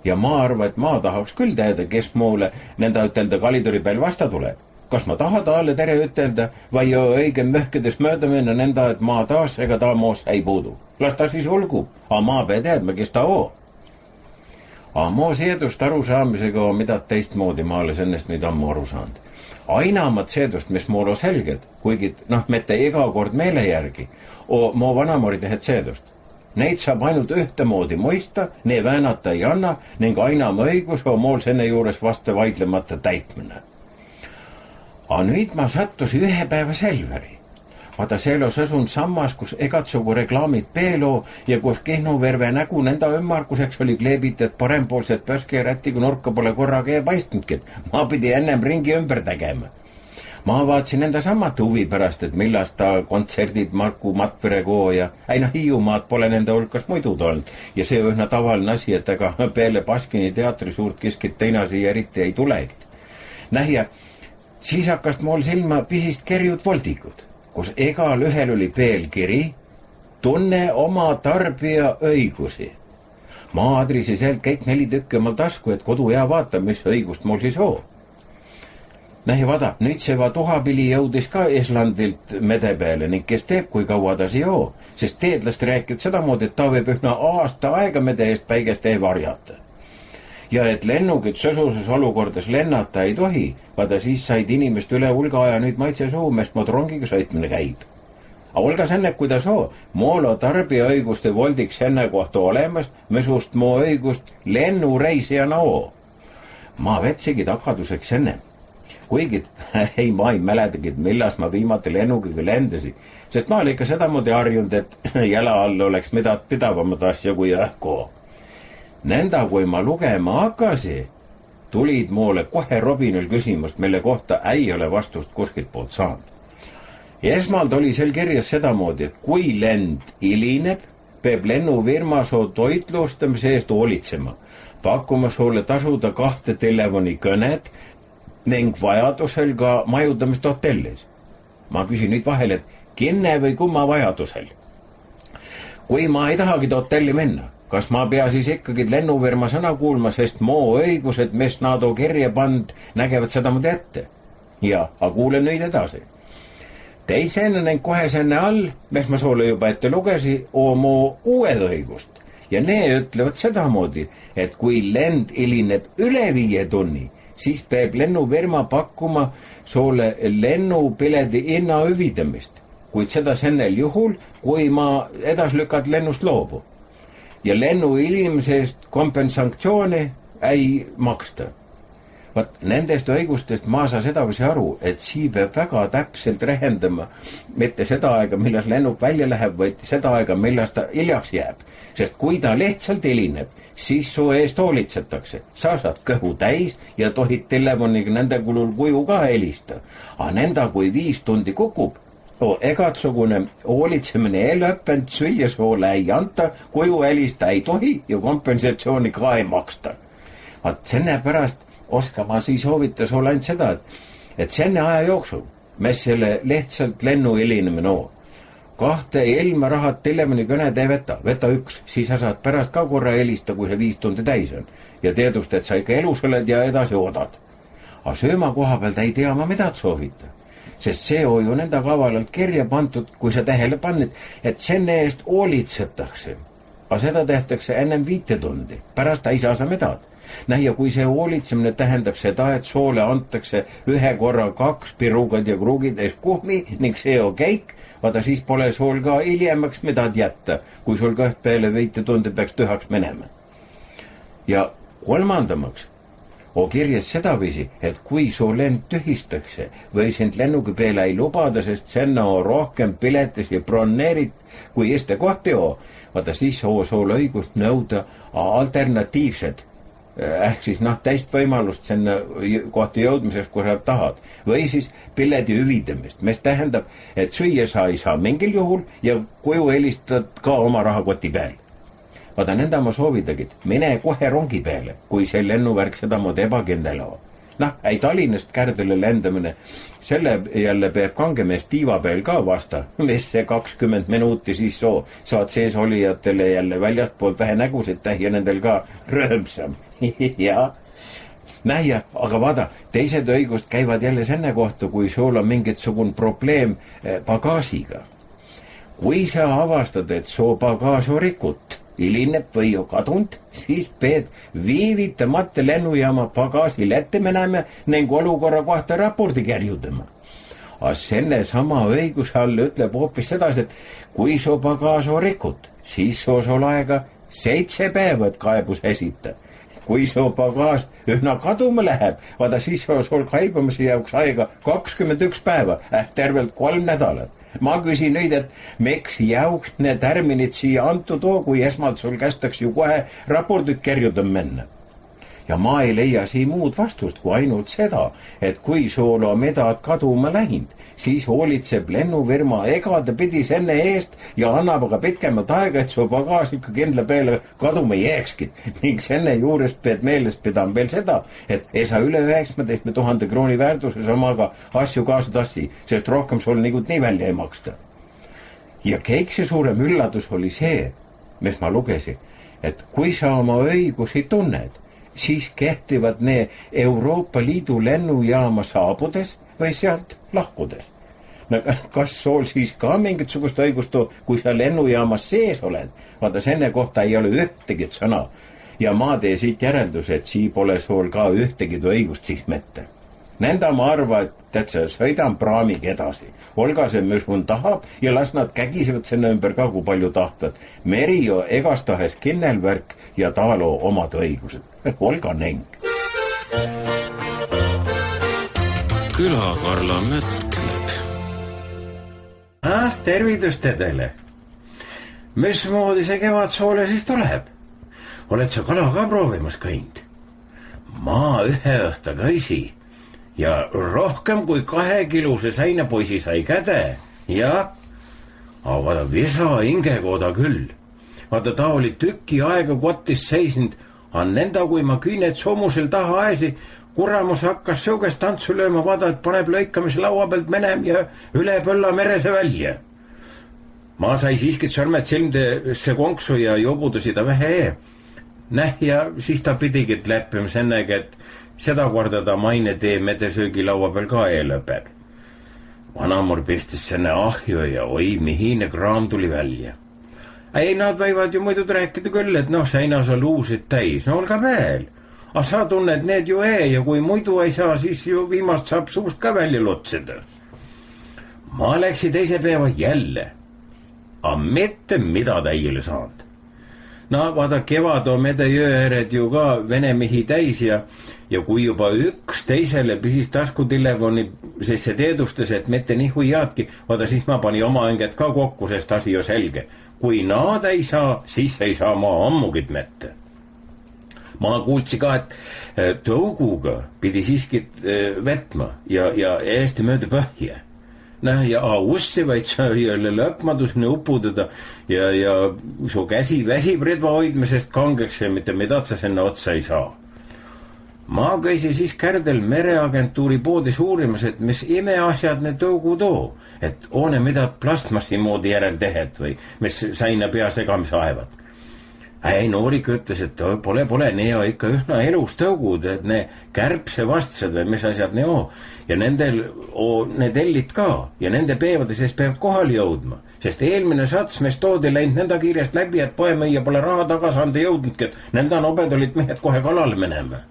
Ja ma arvan, et ma tahaks küll teada, kes mulle nenda ütelda kalidori peal vasta tuleb. Kas ma taha talle tere ütelda või õige möhkedes mööda minna nenda, et ma taas ega ta moos ei puudu. Las ta siis olgu, aga ma pea teadma, kes ta on. Aga mu seedust arusaamisega on midagi teistmoodi, ma alles ennast nüüd ammu aru saanud. Ainamat seedust, mis mul on selged, kuigi mitte iga kord meele järgi, on mu vanamori tehed seedust. Neid saab ainult ühtemoodi mõista, nii väänata ei anna ning ainama õigus on mul senne juures vastu vaidlemata täitmine. Aga nüüd ma sattusin 1 päeva Selveri. Vaata, seal on sõsun sammas, kus egatsugu reklaamid peeloo ja kus Kihnuverve nägu nenda ümmarkuseks oli kleebitud parempoolset pöske ja rätti, kui nurka pole korraga ei paistnudki. Ma pidi ennem ringi ümber tegema. Ma vaatsin enda samat huvi pärast, et millast ta kontserdid Marku Matvere koo ja Hiiumaad pole nende hulkas muidu tolnud. Ja see on ühna tavaline asi, et ega peale Baskini teatri suurt kiskit teina siia eriti ei tulegi. Ja siis hakkas mul silma pisist kerjud voldikud, kus egal ühel oli peelkiri tunne oma tarbija õigusi. Ma adrisi sealt kõik 4 tükki omal tasku, et kodu ja vaata, mis õigust mul siis on. Ja vaada, nüüd see tuhapili jõudis ka Islandilt mede peale ning kes teeb, kui kaua ta siia on, sest teedlast rääkid sedamoodi, et ta võib ühna aasta aega mede eest päigest ei varjata. Ja et lennukid sõsuses olukordades lennata ei tohi, vaada siis said inimest üle hulga aja nüüd maitse suumest mod rongiga sõitmine käib. Aga olga senne, kuidas on, moolo tarbija õiguste voldiks enne kohta olemas, mõsust mu õigust lennureisijana on. Ma vetsigi takaduseks enne. Kuigi, ma ei mäletagi, millas ma viimati lennugiga lendasin, sest ma oli ikka sedamoodi harjunud, et jala all oleks midagi pidavamat asja kui õhku. Nenda, kui ma lugema hakkasin, tulid mulle kohe Robinil küsimust, mille kohta ei ole vastust kuskilt poolt saanud. Esmalt oli seal kirjas sedamoodi, et kui lend ilineb, peab lennufirma soo toitlustamise eest hoolitsema, pakkuma sulle tasuda 2 telefonikõnet ning vajadusel ka majutamist hotellis. Ma küsin nüüd vahel, et kenne või kumma vajadusel? Kui ma ei tahagi hotelli minna, kas ma pea siis ikkagi lennufirma sõna kuulma, sest mu õigused, mis NATO kirja pand, nägevad sedamoodi ette? Ja, aga kuulen nüüd edasi. Teisena kohe senne all, mis ma sulle juba ette lugesi, oma uued õigust. Ja need ütlevad sedamoodi, et kui lend ilineb üle 5 tunni, siis peab lennufirma pakkuma sulle lennupiledi hinna hüvitamist, kuid seda sennel juhul, kui ma edas lükad lennust loobu. Ja lennu inimese eest kompensatsiooni ei maksta. Vaat nendest õigustest ma saa sedavisi aru, et sii peab väga täpselt rehendama mitte seda aega, millas lennuk välja läheb, vaid seda aega, millas ta hiljaks jääb. Sest kui ta lihtsalt hilineb, siis su eest hoolitsetakse. Sa saad kõhu täis ja tohid telefoniga nende kulul kuju ka helista. Aga nenda kui 5 tundi kukub, egatsugune hoolitsemine ei lõppenud, süüa soole ei anta, kuju helista ei tohi ja kompensatsiooni ka ei maksta. Vaat senne pärast oskama siis soovita sulle ainult seda, et senne aja jooksul me selle lihtsalt lennu hilinemine oo. 2 ilma rahat telefoni kõned ei võta 1, siis sa saad pärast ka korra helista, kui see 5 tundi täis on. Ja teadust, et sa ikka elus oled ja edasi oodad. Aga sööma koha pealt ei tea ma mida soovita. Sest see on ju nenda kavalalt kirja pandud, kui sa tähele pannid, et senne eest hoolitsetakse. Aga seda tehtakse ennem 5 tundi, pärast ei saa sa midagi. Ja kui see hoolitsemine tähendab seda, et soole antakse 1 korra 2 pirugad ja kruugitäis kuhmi ning see on käik, vaata siis pole sool ka hiljemaks midagi jätta, kui sul kõht peale 5 tundi peaks tühaks minema. Ja kolmandamaks on kirjas sedavisi, et kui su lend tühistakse või sind lennugi peale ei lubada, sest senna on rohkem piletis ja broneerid kui este kohti on, vaata siis on sul õigus nõuda alternatiivsed ehk siis täist võimalust sinna kohti jõudmiseks, kui sa tahad. Või siis piledi hüvidamist, mis tähendab, et süüa sa ei saa mingil juhul ja koju helistad ka oma rahakoti peal. Vaata, nenda ma soovitagid, mine kohe rongi peale, kui see lennuvärk sedamoodi ebakindel on. Ei Tallinnast Kärdele lendamine, selle jälle peab kangemees tiiva peal ka vasta, mis see 20 minuti siis saad sees olijatele jälle väljastpoolt vähe nägusid tähja nendel ka rõõmsam. Ja, aga vaada, teised õigust käivad jälle senne kohta, kui sul on mingitsugun probleem pagaasiga. Kui sa avastad, et su pagaas on rikut, hilineb või on kadunud, siis pead viivitamata lennujaama pagaasi ette minema ning olukorra kohta raporti kirjutama. Aga selle sama õiguse all ütleb hoopis sedasi, et kui su pagaas on rikut, siis sul aega 7 päeva, et kaebus esita. Kui su pagaas ühna kaduma läheb, vaata siis on sul kaibamise jaoks aega 21 päeva, tervelt 3 nädalat. Ma küsin nüüd, et miks jauks need tärminid siia antud kui esmalt sul kästaks ju kohe raportit kirjutada minna. Ja ma ei leia siin muud vastust kui ainult seda, et kui sul on midagi kaduma läinud, siis hoolitseb lennufirma egadepidi senne eest ja annab aga pitkemat aega, et su pagaas ikka kindla peale kaduma jääkski. Ning senne juures pead meeles pidama veel seda, et ei saa üle 19 000 krooni väärtuses omaga asju kaasa tassi, sest rohkem sul nii välja ei maksta. Ja keikse suurem üllatus oli see, mis ma lugesin, et kui sa oma õigusi tunned, siis kehtivad need Euroopa Liidu lennujaama saabudes või sealt lahkudes. Kas sul siis ka mingitsugust õigust, kui sa lennujaamas sees oled? Vaata, senne kohta ei ole ühtegi sõna. Ja ma tee siit järeldus, et sii pole sul ka ühtegi õigust siis mitte. Nenda ma arva, et sa sõidan praamig edasi. Olga see möösun tahab ja las nad kägisevad sinna ümber ka, kui palju tahtvad. Meri on egastahes kinnelvärk ja taalo omad õigused. Olga Neng. Külakarla mõtleb. Tervitust edele. Mismoodi see kevad soole siis tuleb? Oled sa kala ka proovimas käinud? Ma ühe õhta käisi ja rohkem kui 2-kilose säinapoisi sai käde. Ja, aga vaata visa hingekooda küll. Vaata ta oli tüki aega kotis seisnud, aga nenda kui ma küüned soomusel taha aesi, kuramus hakkas siugest tantsu lööma, vaada, et paneb lõikamise laua pealt menem ja üle põlla merese välja. Ma sai siiski sõrmed silmdesse konksu ja jobudusi ta vähe. Ja siis ta pidigi läppima sennega, et seda korda ta maine tee medesöögi laua peal ka lõpeb. Vanamor pistis senne ahju ja oi, mihine kraam tuli välja. Ei, nad võivad ju muidu rääkida küll, et noh, seinas on luusid täis. No olga veel. Aga sa tunned need ju ja kui muidu ei saa, siis ju viimast saab suust ka välja lotsida. Ma läksi teise päeva jälle. Aga mitte mida täiele saanud. No vaata, kevad on mede jõe ääred ju ka venemehi täis ja kui juba üks teisele pisis taskutelefoni, sest see teedustas, et mitte nii huiaadki, vaata siis ma pani oma õnged ka kokku, sest asi ju selge. Kui nad ei saa, siis ei saa ma ammugit mette. Ma kuultsi ka, et tõuguga pidi siiski vetma ja Eesti mööda põhja. Ja ussi vaid sa jälle lõpmaduseni upudada ja su käsi väsib redva hoidmisest kangeks ja mitte midagi sa sinna otsa ei saa. Ma käisi siis Kärdel mereagentuuri poodis uurimas, et mis imeasjad need tõugu too, et oone midagi plastmassi moodi järel tehet või mis säina pea segamis aevad. Ei, noorik ütles, et pole, nii on ikka ühna elus tõugud, et ne kärbse vastased või mis asjad ne oo. Ja nendel need ellid ka ja nende päevade sees peavad kohale jõudma, sest eelmine sats mees toodi läinud nenda kiirest läbi, et poemõia pole raha tagasi anda jõudnudki, et nenda nobed olid mehed kohe kalale menema.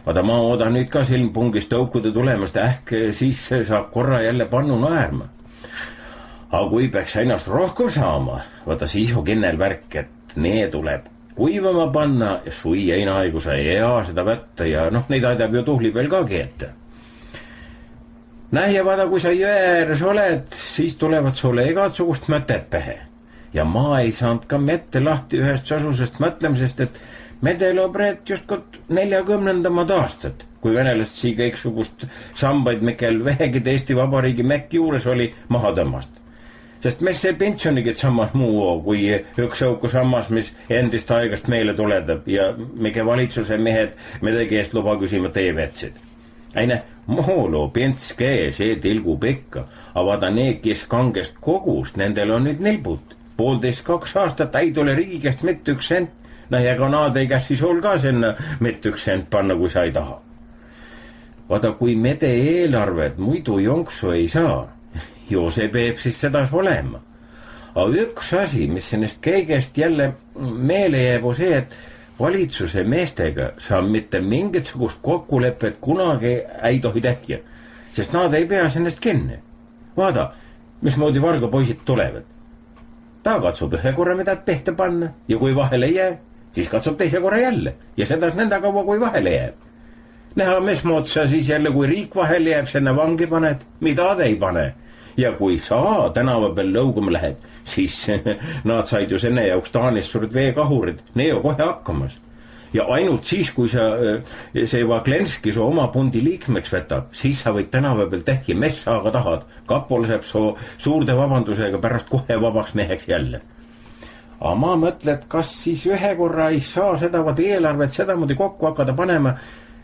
Vaata, ma oodan nüüd ka silmpungist tõukude tulemast, siis saab korra jälle pannu naerma. Aga kui peaks ennast rohkem saama, vaata siis on kinnel värk, et nee tuleb kuivama panna ja sui einahaiguse ja seda võtta ja noh, neid aidab ju tuhli veel ka keeta. Ja vaata, kui sa jõe ääres oled, siis tulevad sulle igatsugust mõtet pähe. Ja ma ei saanud ka mette lahti ühest sasusest mõtlemisest, et medel on praegu justkut 40. aastat, kui venelast sii kõiksugust sambaid, mikel vähegid Eesti Vabariigi mäkki juures oli maha tõmmast. Sest mes see pensionigid samas muu, kui üks õuku sammas, mis endist aegast meile tuledab ja mikä valitsuse mehed midagi eest luba küsima teie vetsid. Aine, moolo, pents käe, see tilgu pekka, avada need, kes kangest kogust, nendel on nüüd nilbut. 1,5–2 aastat ei tule riigist mitte 1 sent. Ja ka nad ei käsi sul ka sinna mitte 1 sent panna, kui sa ei taha. Vaata, kui mede eelarved muidu jonksu ei saa, ju see peab siis sedas olema. Aga üks asi, mis sellest kõigest jälle meele jääb, on see, et valitsuse meestega saab mitte mingisugust kokkulepet kunagi ei tohi tehja, sest nad ei pea sellest kinni. Vaada, mismoodi varga poisid tulevad. Ta katsub ühe korra midagi tehte panna ja kui vahele ei jää, siis katsub teise korra jälle ja sedas nenda kaua, kui vahele jääb. Näha mismood sa siis jälle, kui riik vahele jääb, sinna vangi paned, mida ta ei pane. Ja kui sa tänava peal lõugum lähed, siis nad said ju senne jauks Taanis suurt veekahurid, neo kohe hakkamas. Ja ainult siis, kui sa see Vaklenski su oma pundi liikmeks võtab, siis sa võid tänava peal tehja messa aga tahad. Kapol saab su suurde vabandusega pärast kohe vabaks meheks jälle. Aga ma mõtlen, et kas siis ühe korra ei saa seda eelarvet sedamoodi kokku hakata panema,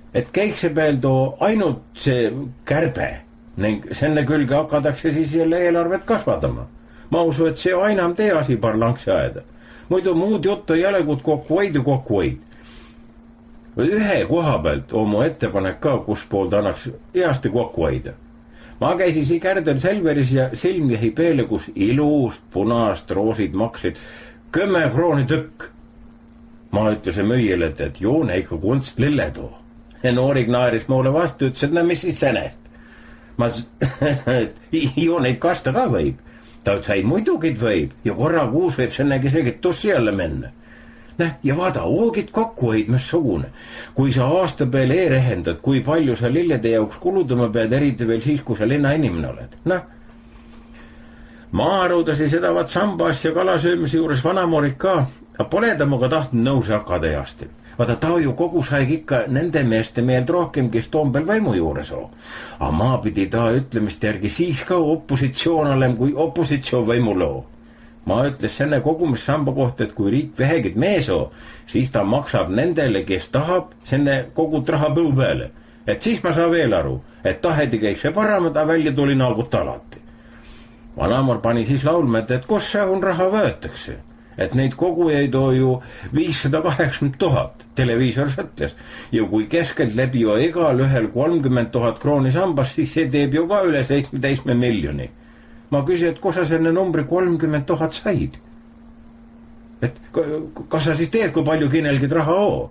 et käikse peal too ainult see kärbe. Ning senne külge hakatakse siis jälle eelarvet kasvatama. Ma usu, et see on ainam tee asi parlanksi aeda. Muidu muud juttu ei ole, kui kokku hoid. Ühe koha pealt on mu ettepanek ka, kus pool ta annaks heasti kokku hoida. Ma käisin siin Kärdel Selveris ja silmjehi peale, kus iluust, punast, roosid maksid 10 krooni tükk. Ma ütlesin müüjale, et joone ikka kunst lille too. Ja noorik naaris mulle vastu, ütles, et mis siis senest. Ma ju neid kasta ka võib. Ta ütles, ei muidugid võib ja korra kuus võib sennegi segitussi jälle minna. Ja vaada, oogid kokku hoid, mis sugune. Kui sa aasta peale rehendad, kui palju sa lillede jauks kuludama pead, eriti veel siis, kui sa linna inimene oled. Ma arutasin seda samba asja kalasöömise juures Vanamoorik ka, aga pole ta muga tahtnud nõuse hakada easti. Vaata, ta ju kogu saigi ikka nende meeste meeld rohkem, kes Toompel võimu juures on. Aga ma pidi ta ütlemist järgi siis ka opositsioon olem, kui opositsioon võimul on. Ma ütles senne kogumissamba kohta, et kui riik vähegid mees on, siis ta maksab nendele, kes tahab, senne kogut raha põu peale. Et siis ma saa veel aru, et taheti kõik see parama, ta välja tuli naagut alati. Vanamoor pani siis laulma, et kus see on raha võetakse. et neid kogujaid on ju 580 000, televiisor ütles. Ja kui keskelt läbi on igal ühel 30 000 krooni sambas, siis see teeb ju ka üle 17 miljoni. Ma küsin, et kus sa selle numbri 30 000 said? Et kas sa siis teed, kui palju kinelgid raha on?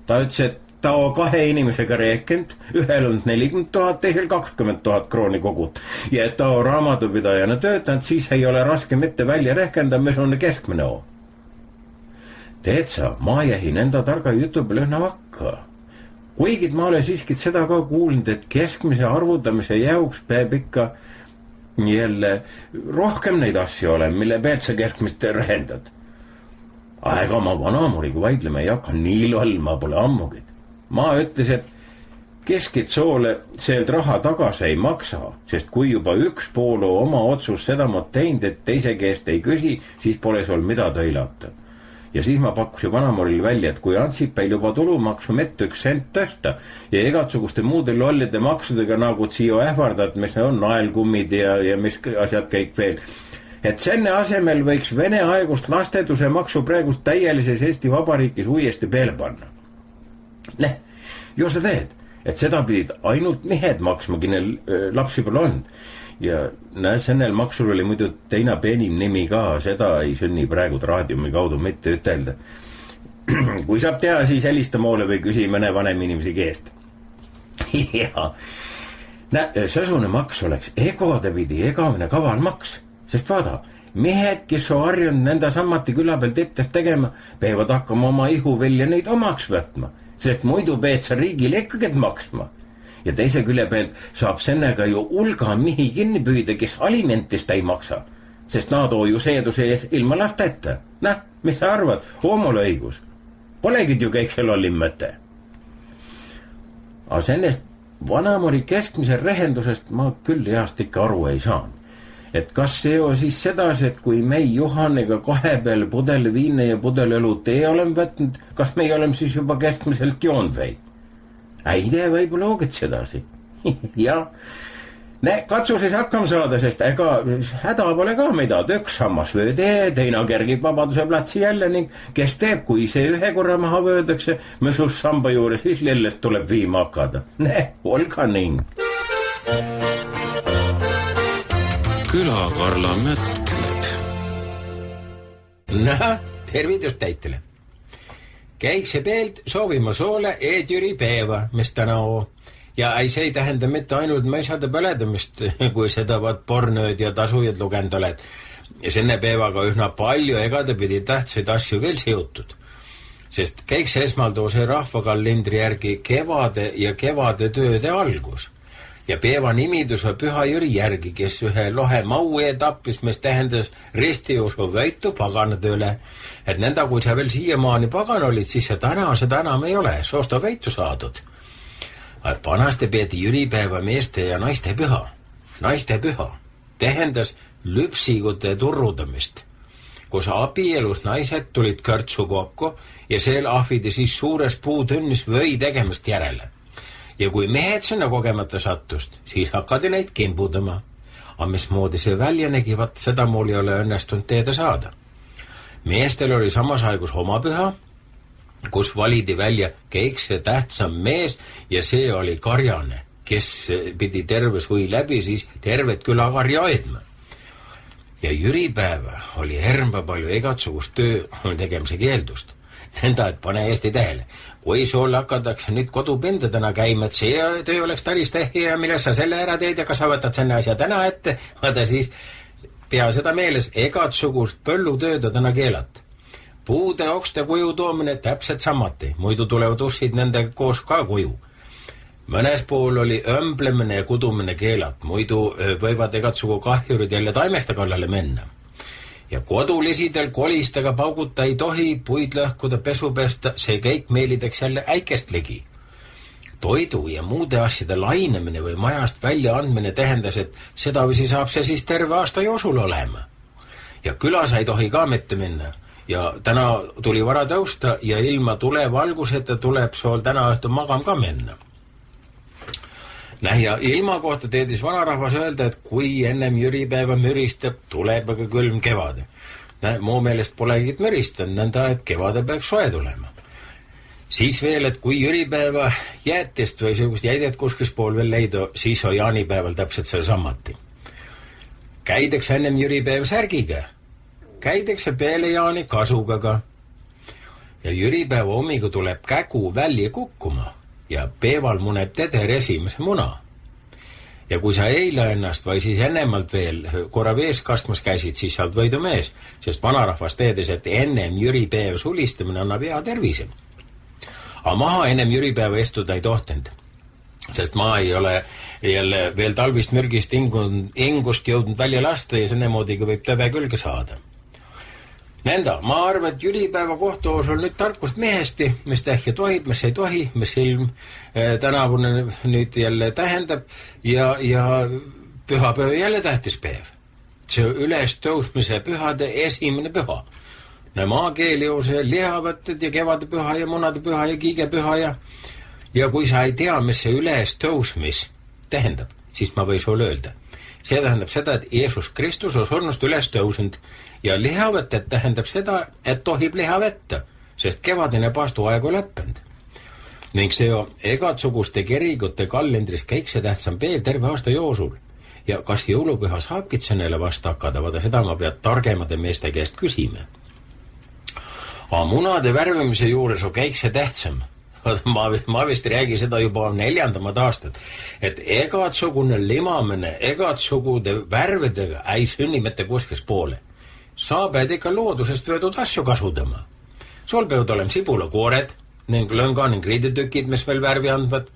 Ta ütles, et ta on 2 inimesega rääkinud, ühel on 40 000, teisel 20 000 krooni kogut. Ja et ta on raamatupidajana töötanud, siis ei ole raske mitte välja rehkenda, mis on keskmine on. Teed sa, ma jähin enda targa jutu peale ühna vakka. Kuigi ma olen siiski seda ka kuulnud, et keskmise arvutamise jaoks peab ikka jälle rohkem neid asju olema, mille pealt sa keskmist rehendad. Ega ma vanamuriga vaidlema ei hakka, nii loll ma pole ammugid. Ma ütles, et keskid soole sealt raha tagasi ei maksa, sest kui juba üks pool on oma otsus seda mod teinud, et teise käest ei küsi, siis pole sul mida tõilata. Ja siis ma pakkusin vanamuril välja, et kui Antsipäil juba tulumaksu mitte 1 sent tõsta ja igatsuguste muude lollide maksudega nagu siia ähvardad, mis on naelkummid ja mis asjad kõik veel, et senne asemel võiks Vene aegust lasteduse maksu praegust täielises Eesti Vabariigis uuesti peale panna. Ju sa teed, et seda pidid ainult mehed maksma, kelle lapsi pole olnud. Ja sennel maksul oli muidu teine peenim nimi ka, seda ei sünni praegu raadiumi kaudu mitte ütelda. Kui saab teha, siis helista moole või küsi mõne vanem inimesi keest. Ja, sõsune maks oleks egode pidi egavene kaval maks, sest vaada, mehed, kes on harjunud nende sammati küla pealt ettes tegema, peavad hakkama oma ihu välja neid omaks võtma, sest muidu peed sa riigile ikkagi maksma. Ja teise külje pealt saab sennega ju hulga mihi kinni püüda, kes alimentist ei maksa, sest nad on ju seeduse ees ilma lasteta. Mis sa arvad, hoomol õigus? Polegi ju kõik see lollim mõte. Aga sellest vanamuri keskmise rehendusest ma küll heast ikka aru ei saanud. Et kas see on siis sedasi, et kui mei Johannega 2 peal pudel viine ja pudel õlu tee oleme võtnud, kas me ei oleme siis juba keskmiselt joonud või? Ei tee võib-olla oogid sedasi. Ja, katsu siis hakkama saada, sest ega häda pole ka midagi. Üks sammas vööde, teine kergib Vabaduse platsi jälle ning kes teeb, kui see ühe korra maha vöödakse, mõsus samba juurde, siis lillest tuleb viima hakata. Olga ning. Külakarla mõtleb. Tervitus täitele. Käikse pealt soovima soole Jüri päeva, mis täna on. Ja see ei tähenda mitte ainult mõisade põledamist, kui seda pornööd ja tasujad lugend oled. Ja senne päevaga ühna palju egade pidi tähtsaid asju veel seotud. Sest käikse esmaldu see rahvakalendri järgi kevade ja kevade tööde algus. Ja päeva nimidus on Püha Jüri järgi, kes ühe lohe maue tappis, mis tähendas ristiusu võitu paganade üle. Et nõnda, kui sa veel siiamaani pagan olid, siis see täna enam ei ole, soost on võitu saadud. Vanasti peeti Jüripäeva meeste ja naiste püha. Naiste püha tähendas lüpsigute turrudamist, kus abielus naised tulid kõrtsu kokku ja seal ahvidi siis suures puutünnis või tegemist järele. Ja kui mehed sinna kogemata sattust, siis hakkadi neid kimbudama. Aga mismoodi see välja nägi, seda mul ei ole õnnestunud teeda saada. Meestel oli samas aigus homapüha, kus validi välja keikse tähtsam mees ja see oli karjane, kes pidi terve suvi läbi siis tervet küla karja hoidma. Ja Jüripäeva oli hermba palju igatsugust töö tegemise keeldust. Nõnda, et pane Eesti tähele. Kui sul hakatakse nüüd kodupindadena käima, et see töö oleks päris tähi ja milles sa selle ära teed ja kas sa võtad selle asja täna ette, vaata siis pea seda meeles, igatsugust põllutööd täna keelata. Puude okste kuju toomine täpselt samati, muidu tulevad ussid nende koos ka kuju. Mõnes pool oli ömblemine ja kudumine keelat, muidu võivad igatsugu kahjurid jälle taimeste kallale minna. Ja kodulisidel kolistega pauguta ei tohi, puid lõhkuda, pesu pesta, see kõik meelideks jälle äikest ligi. Toidu ja muude asjade lainemine või majast välja andmine tähendas, et sedavisi saab see siis terve aasta joosul olema. Ja külas ei tohi ka mitte minna. Ja täna tuli vara tõusta ja ilma tulevalguseta tuleb sool täna õhtu magam ka minna. Ja ilma kohta teedis vanarahvas öelda, et kui ennem Jüripäeva müristab, tuleb aga külm kevade. Mu meelest polegi müristanud nõnda, et kevade peaks soe tulema. Siis veel, et kui jüripäeva jäätist või sellist jäidet kuskil pool veel leidu, siis on jaanipäeval täpselt selle sammati. Käidakse ennem jüripäeva särgiga, käidakse peale jaani kasugaga ja jüripäeva hommigu tuleb kägu välja kukkuma ja peeval muneb teder esimese muna. Ja kui sa eile ennast või siis ennemalt veel korra vees kastmas käisid, siis saad võidu mees, sest vanarahvas teedes, et ennem jüripäev sulistamine annab hea tervise. Aga maha ennem jüripäeva istuda ei tohtinud, sest ma ei ole jälle veel talvist mürgist ingust jõudnud välja lasta ja sennemoodiga võib tõve külge saada. Nõnda, ma arvan, et jüripäeva kohtuos on nüüd tarkust mehesti, mis tähja tohib, mis ei tohi, mis ilm tänavune nüüd jälle tähendab ja pühapäev jälle tähtis päev. See üles tõusmise pühade esimene püha. Maakeeli on see lihavõtted ja kevade püha ja munade püha ja kiigepüha ja kui sa ei tea, mis see üles tõusmis tähendab, siis ma või sulle öelda. See tähendab seda, et Jeesus Kristus on surnust üles tõusnud ja lihavõtted tähendab seda, et tohib liha võtta, sest kevadine paastuaeg on lõppenud. Ning see on egatsuguste kirikute kalendris käikse tähtsam päev terve aasta joosul. Ja kas jõulupüha saabki sellele vasta hakata, vaata seda ma pead targemade meeste käest küsima. Aga munade värvimise juures on käikse tähtsam. Ma vist räägi seda juba 4. aastat, et egatsugune limamine, egatsugude värvedega ei sünni mitte kuskil poole. Sa pead ikka loodusest võetud asju kasutama. Sul peavad olema sibulakoored ning lõnga ning riidetükid, mis veel värvi andvad.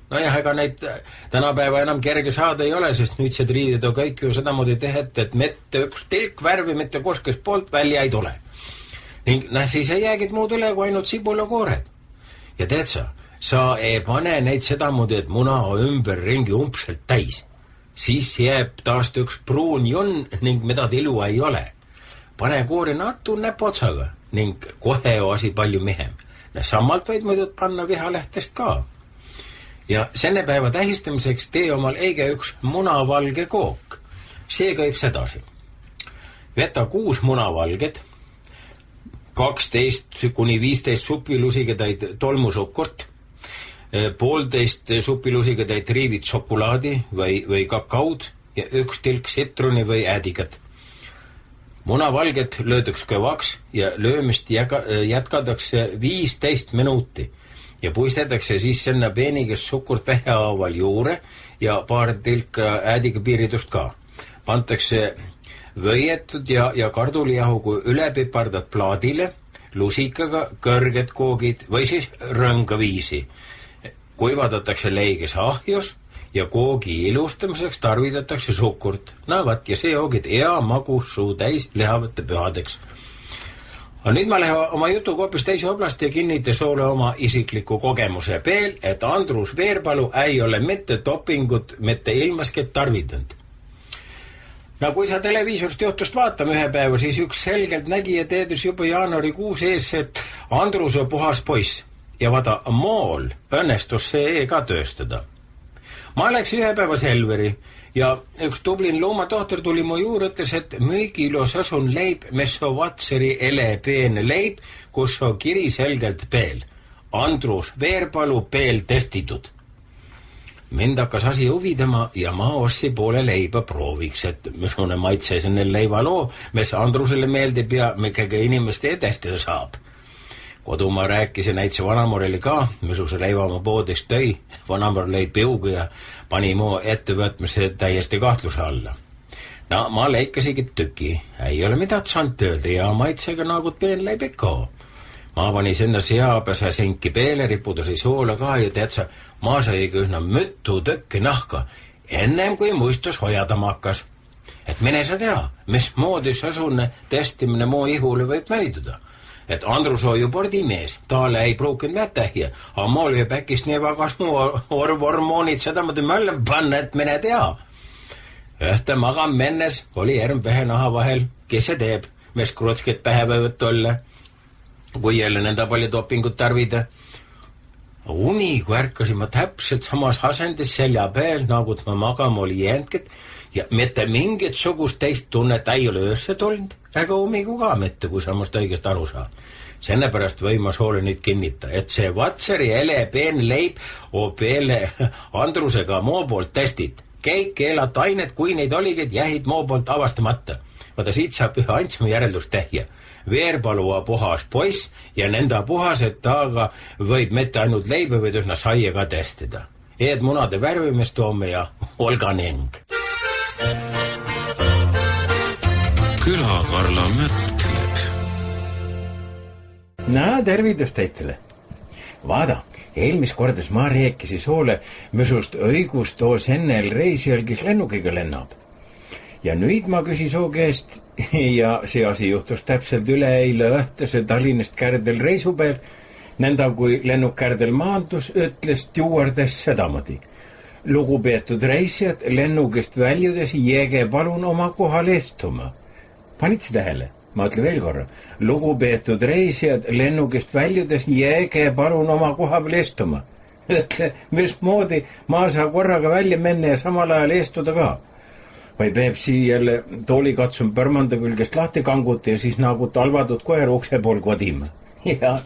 Ega neid tänapäeva enam kerge saada ei ole, sest nüüd see riided on kõik ju sedamoodi tehet, et mitte üks tilk värvi mitte kuskil poolt välja ei tule. Ning siis ei jäägid muud üle kui ainult sibulakoored. Ja teed sa ei pane neid sedamoodi, et muna on ümber ringi umbselt täis. Siis jääb taast üks pruun jonn ning mida ilu ei ole. Pane koori natu näpotsaga ning kohe on asi palju mehem. Samalt võid muidu panna vihalehtest ka. Ja selle päeva tähistamiseks tee omal eige üks munavalge kook. See käib sedasi. Võta 6 munavalget, 12 kuni 15 supilusigedaid tolmusukkurt, 1,5 supilusigedaid riivit šokolaadi või kakaud ja 1 tilk sitruni või äädigat. Munavalget löödaks kõvaks ja löömist jätkatakse 15 minuti ja puistetakse siis sinna peeniges sukurt vähehaaval juure ja paar tilka äädiga piiridust ka. Pantakse võietud ja kardulijahu kui ülepipardad plaadile, lusikaga kõrged koogid või siis rõngaviisi. Kuivadatakse leiges ahjus ja koogi ilustamiseks tarvidatakse sukurt. Ja see ongi hea magus suu täis lihavate pühadeks. Aga nüüd ma lähen oma jutukoopis teise oblasti ja kinnite soole oma isikliku kogemuse peel, et Andrus Veerpalu ei ole mitte dopingut, mitte ilmasket tarvitanud. Kui sa televiisorist juhtust vaatame ühe päeva, siis üks selgelt nägija teedus juba jaanuarikuus ees, et Andrus on puhas poiss. Ja vaata, mool õnnestus see ka tööstada. Ma läks ühe päeva Selveri ja üks tublin loomatohter tuli mu juurde, ütles, et müügilos asun leib, mis on Vatseri elepeene leib, kus on kiri selgelt peel. Andrus Veerpalu peel testitud. Mind hakkas asi huvidama ja ma ostsin poole leiba prooviks, et missugune maitse selle leivaloo, mis Andrusele meeldib ja mikega inimeste edestada saab. Kodu ma rääkisin näitse vanamoreli ka, missuguse leiva ma poodist tõi. Vanamor lõi piugu ja pani mu ettevõtmise täiesti kahtluse alla. Ma leikasigi tüki. Ei ole midagi saanud öelda ja maitsega naagut peen leib ikka. Ma pani sinna seapese sinki peele, ripudasi soola ka ja tead sa, ma saigi ühna mütu tükki nahka, ennem kui muistus hoiadama hakkas. Et mine sa tea, mis moodi sõsune testimine mu ihule võib möiduda. Et Andrus on ju pordimees, taale ei pruukinud mätähja, aga mul võib äkist nii vagas mu hormoonid seda mõte mölle panna, et mine tea. Ühte magam mennes oli järm pähe naha vahel, kes see teeb, mis krutskid pähe võivad tolle, kui jälle nõnda palju dopingut tarvida. Uni, kui ärkasin ma täpselt samas asendis selja peal, nagu ma magama oli jäänked Ja mitte mingit sugust teist tunnet ei ole öösse tulnud, ega ummigu ka mitte, kui sa must õigest aru saa. Sennepärast võin ma soole nüüd kinnita, et see Vatseri ele peen leib o peale Andrusega moo poolt testit. Kõik keelad ained, kui neid oligid, jäid moo poolt avastamata. Vaata, siit saab ühe antsma järeldust tehja. Veerpalua puhas poiss ja nenda puhased taaga võib mitte ainult leibe, vaid üsna saia ka testida. Eed munade värvimist toome ja olga neng. Külakarla mõtleb. Nää, tervitus teitele. Vaada, eelmis kordas ma rääkisi soole, misust õigust toos ennel reisijal, kes lennukiga lennab. Ja nüüd ma küsi soo käest ja see asi juhtus täpselt üleeile õhtuse Tallinnast Kärdel reisu peal. Nõnda kui lennuk Kärdel maandus, ütles stjuardes sedamodi. Lugupeetud reisijad, lennukist väljudes jääge palun oma kohale istuma. Panid see tähele? Ma ütlen veel korra. Lugupeetud reisijad, lennukist väljudes jääge palun oma koha peal istuma. Ütle, mismoodi ma saa korraga välja menne ja samal ajal istuda ka. Või peab siia jälle tooli katsum põrmanda külgest lahti kanguta ja siis nagu talvatud koer ukse pool kodima. Ja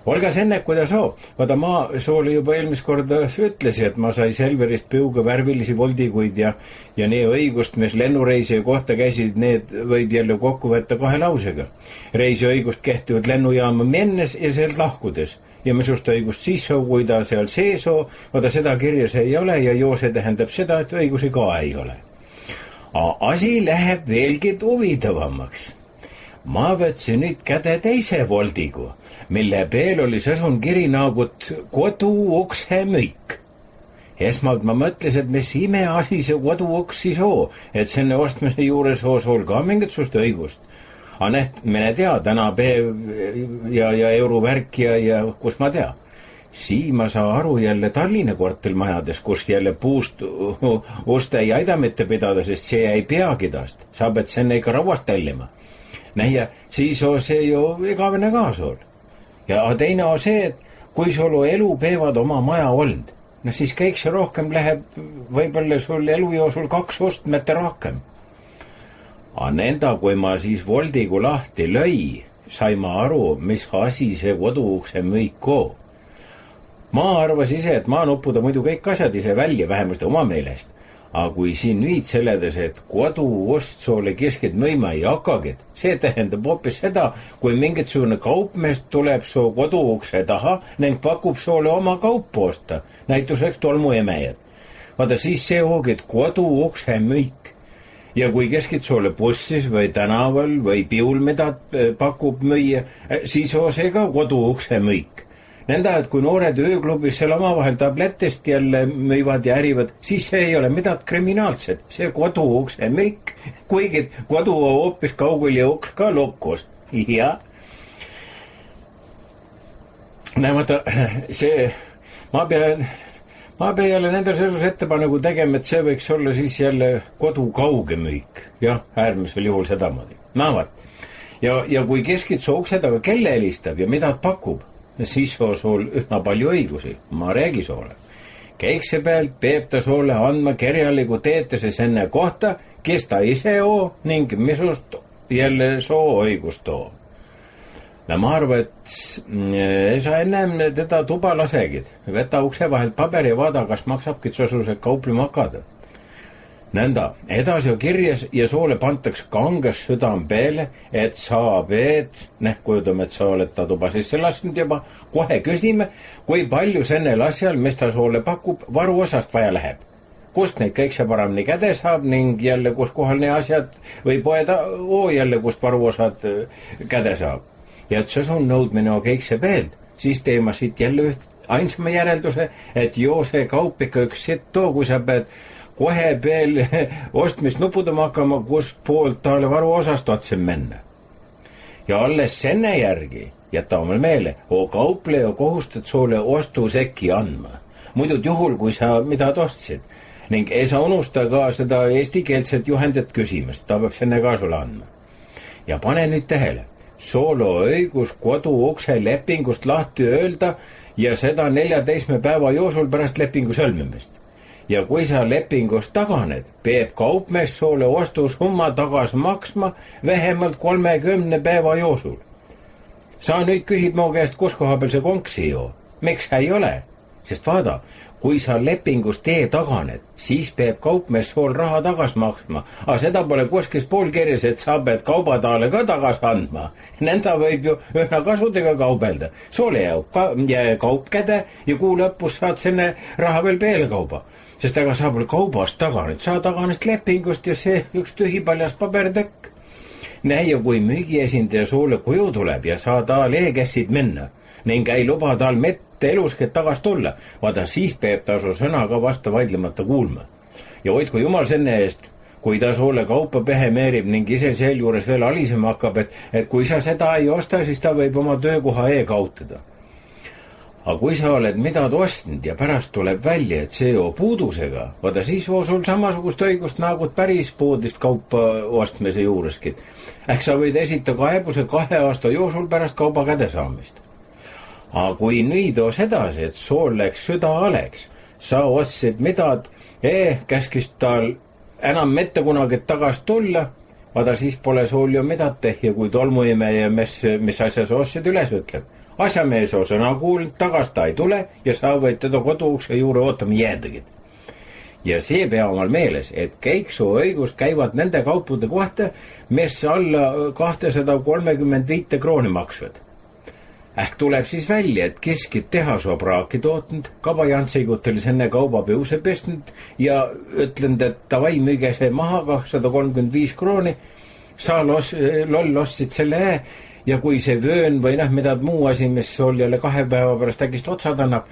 olga senne, kuidas oo. Vaata, ma soole juba eelmis korda ütlesi, et ma sai Selverist piuga värvilisi voldikuid ja nii õigust, mis lennureisija kohta käisid, need võib jälle kokku võtta 2 lausega. Reisi õigust kehtivad lennujaama mennes ja sealt lahkudes. Ja misust õigust siis kui ta seal seesoo, vaata seda kirjas ei ole ja joo see tähendab seda, et õigusi ka ei ole. Asi läheb veelgi huvitavamaks. Ma võtsin nüüd käde teise voldigu, mille peel oli sõsun kiri naagut koduukse müük. Esmalt ma mõtles, et mis ime asi see koduuks siis oo, et selle ostmise juures ool ka mingisugust õigust. Mene tea, tänapäev ja eurovärk ja kus ma tea. Sii ma saa aru jälle Tallinna kortelmajades, kus jälle puust uste ei aida mitte pidada, sest see ei peagi tast. Saab, et senne ikka rauast tellima. Näia, siis on see ju igavene kaasool. Ja teine on see, et kui sul elu peevad oma maja olnud, no siis kõik see rohkem läheb, võib-olla sul elu joosul 2 ost, mitte rohkem. Nõnda, kui ma siis voldigu lahti lõi, sai ma aru, mis asi see koduukse müük on. Ma arvas ise, et ma nuppuda muidu kõik asjad ise välja, vähemasti oma meelest. Aga kui siin nüüd seledes, et koduost soole keskelt mõima ei hakkagid, see tähendab hoopis seda, kui mingisugune kaupmeest tuleb soo koduukse taha ning pakub soole oma kaupu osta, näituseks tolmuemejad. Vaata, siis see hoogid koduukse müük. Ja kui keskelt soole bussis või tänaval või piul, mida pakub müüa, siis on see ka koduukse müük. Nõnda, et kui noored ööklubis seal omavahel tablettest jälle müüvad ja ärivad, siis see ei ole midagi kriminaalset. See koduukse müük, kuigi kodu on hoopis kaugel ja uks ka lukkus. Ja. Näemata, see, ma pean jälle nende sesus ettepaneku tegema, et see võiks olla siis jälle kodu kauge müük. Jah, äärmisel juhul sedamodi. Näevad. Ja kui keskid su ukse taga kelle helistab ja mida pakub, siis on sul üsna palju õigusi. Ma räägi soole. Keikse pealt peab ta soole andma kirjaliku teetese enne kohta, kes ta ise on ning misust jälle soo õigust on. Ma arvan, et sa ennem teda tuba lasegid. Võta ukse vahelt paber ja vaada, kas maksabki sosuse kauplema hakata. Nõnda, edasi on kirjas ja soole pantaks kanges südam peale, et sa peed, kujutame, et sa oled ta tuba sisse lasknud juba, kohe küsime, kui palju sennel asjal, mis ta soole pakub, varuosast vaja läheb. Kust neid kõik see paramini käde saab ning jälle, kus kohal need asjad või poeda jälle, kust varuosad käde saab. Ja et see on nõudmine on kõik see peeld, siis teema siit jälle ainsama järelduse, et joo see kaup ikka üks sitt too, kui sa pead kohe peel ostmist nupudama hakkama, kus poolt talle varuosast otsem menne. Ja alles senne järgi, jäta omal meele, oo kaupleja kohustad soole ostusekki andma. Muidud juhul, kui sa mida ostsid. Ning ei sa unusta ka seda eestikeelset juhendet küsimast, ta peab senne ka sulle andma. Ja pane nüüd tähele, soolo õigus kodu ukse lepingust lahti öelda ja seda 14 päeva joosul pärast lepingu sõlmimist. ja kui sa lepingust taganed, peab kaupmees sulle ostusumma tagasi maksma vähemalt 30 päeva jooksul. Sa nüüd küsid mu käest, kus koha peal see konksi ju. Miks ei ole? Sest vaada, kui sa lepingust taganed, siis peab kaupmees sul raha tagasi maksma, aga seda pole kuskil poolkirjas, et sa pead kaubataale ka tagasi andma. Nõnda võib ju ühna kasudega kaubelda. Sulle jääb kaup käde ja kuu lõpus saad selle raha veel peale kauba. Sest aga sa pole kaubast taganud, sa taganest lepingust ja see üks tühipaljas pabertõkk. Näe, kui müügiesindaja sulle kuju tuleb ja sa taal käsid minna ning ei luba tal mitte elusked tagasi tulla, vaata siis peab ta su sõna ka vasta vaidlemata kuulma. Ja hoidku jumal selle eest, kui ta sulle kaupa pehemeerib ning ise sealjuures veel alisema hakkab, et kui sa seda ei osta, siis ta võib oma töökoha kaotada. Aga kui sa oled midagi ostnud ja pärast tuleb välja, et see puudusega, vaata siis on sul samasugust õigust nagu päris poodist kaupa ostmise juureski. Ehk sa võid esita kaebuse 2 aasta jooksul pärast kauba kädesaamist. Aga kui nüüd on sedasi, et sul läks süda aleks, sa ostsid midagi, käskis tal enam mitte kunagi tagasi tulla, vaata siis pole sul ju midagi tehja, kui tolmuimeja, mis asja sa ostsid üles ütleb. Asjamees on sõna kuulnud, tagasi ta ei tule ja sa võid teda koduukse juurde ootama jäädagi. Ja see peab omal meeles, et kõik su õigust käivad nende kaupude kohta, mis alla 235 krooni maksvad. Ehk tuleb siis välja, et keskid tehas on praaki tootnud, kabajantsigutel enne kauba piuse pestnud ja ütlenud, et tavai müüge see maha 235 krooni, sa loll ostsid selle ja kui see vöön või midagi muu asi, mis sul jälle 2 päeva pärast äkist otsad annab,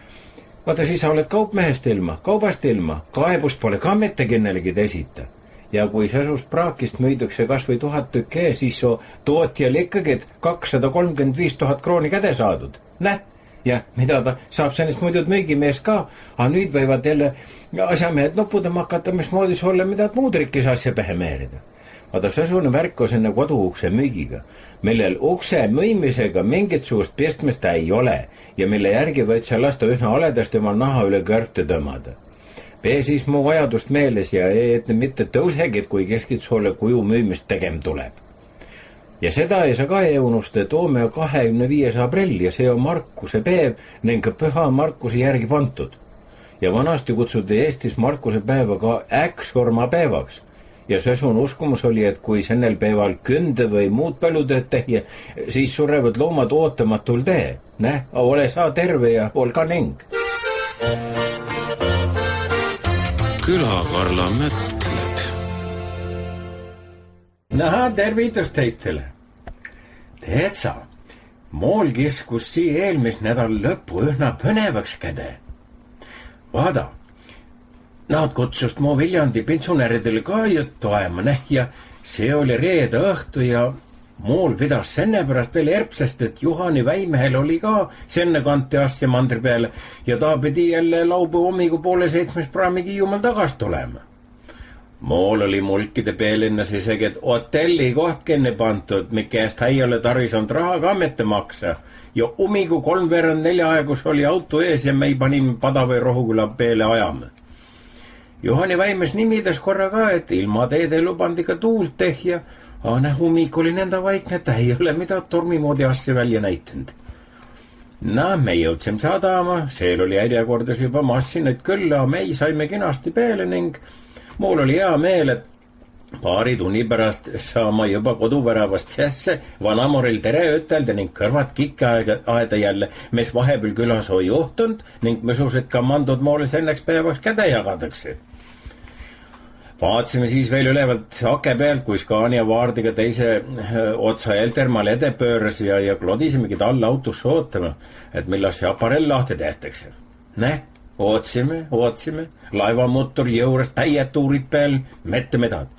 vaata siis sa oled kaupmehest ilma, kaubast ilma, kaebust pole ka mitte kennelegi esita. Ja kui sesust praakist müüdakse kas või 1000 tükki, siis tootjal ikkagi 235 000 krooni käde saadud. Näh, ja mida ta saab sellest muidu müügimees ka, aga nüüd võivad jälle asjamehed noppudama hakata, mismoodi sulle midagi muud rikkis asja pähe meerida. Vaata, sesune värk on enne koduukse müügiga, millel ukse müümisega mingisugust pistmist ei ole ja mille järgi võid sa lasta ühna aledast tema naha üle kõrte tõmmada. Pee siis mu vajadust meeles ja et mitte tõusegid, kui keskid sulle kuju müümist tegem tuleb. Ja seda ei saa ka unusta, et homme on 25. aprill ja see on Markuse päev ning püha Markuse järgi pantud. Ja vanasti kutsuti Eestis Markuse päeva ka äksurmapäevaks. Ja sesun uskumus oli, et kui sennel päeval künde või muud põlutööd teha, siis surevad loomad ootamatul tee. Näh, ole sa terve ja olga ning. Külakarla mõtleb. Naha, tervitus teitele. Teed sa, mool kiskus sii eelmis nädal lõppu ühna põnevaks käde. Vaada, nad kutsust mu Viljandi pensionäridele ka juttu ajama, ja see oli reede õhtu ja mool pidas senne pärast veel erpsest, et Juhani Väimehel oli ka senne kanti asja mandri peale ja ta pidi jälle laupäeva hommiku 6:30 praamigi jumal tagasi tulema. Mool oli mulkide pealinnas isegi, et hotelli koht kinni pantud, mikest ei ole tarisanud raha ka mitte maksa ja hommiku 3:45 aegus oli auto ees ja me panime Padavõi Rohuküla peale ajama. Juhani Väimes nimides korra ka, et ilma teed ei lubanud ikka tuult tehja, aga hommik oli nõnda vaikne, et ei ole mida tormimoodi asja välja näitanud. Me jõudsime sadama, seal oli järjekordas juba massinad küll, aga me saime kenasti peale ning mul oli hea meel, et paari tunni pärast saama juba koduväravast sisse vanamoril tere ütelda ning kõrvad kikke aeda jälle, mis vahepeal külas on juhtunud ning misused kamandud moole senneks päevaks käde jagatakse. Vaatsime siis veel ülevalt ake pealt, kui Scania vaardiga teise otsa Eltermaal edepööras ja klodisimegi talle autosse ootama, et millal see aparell lahti tehtakse. Ootsime, laevamotor jõuras täied tuurid peal, mitte midagi.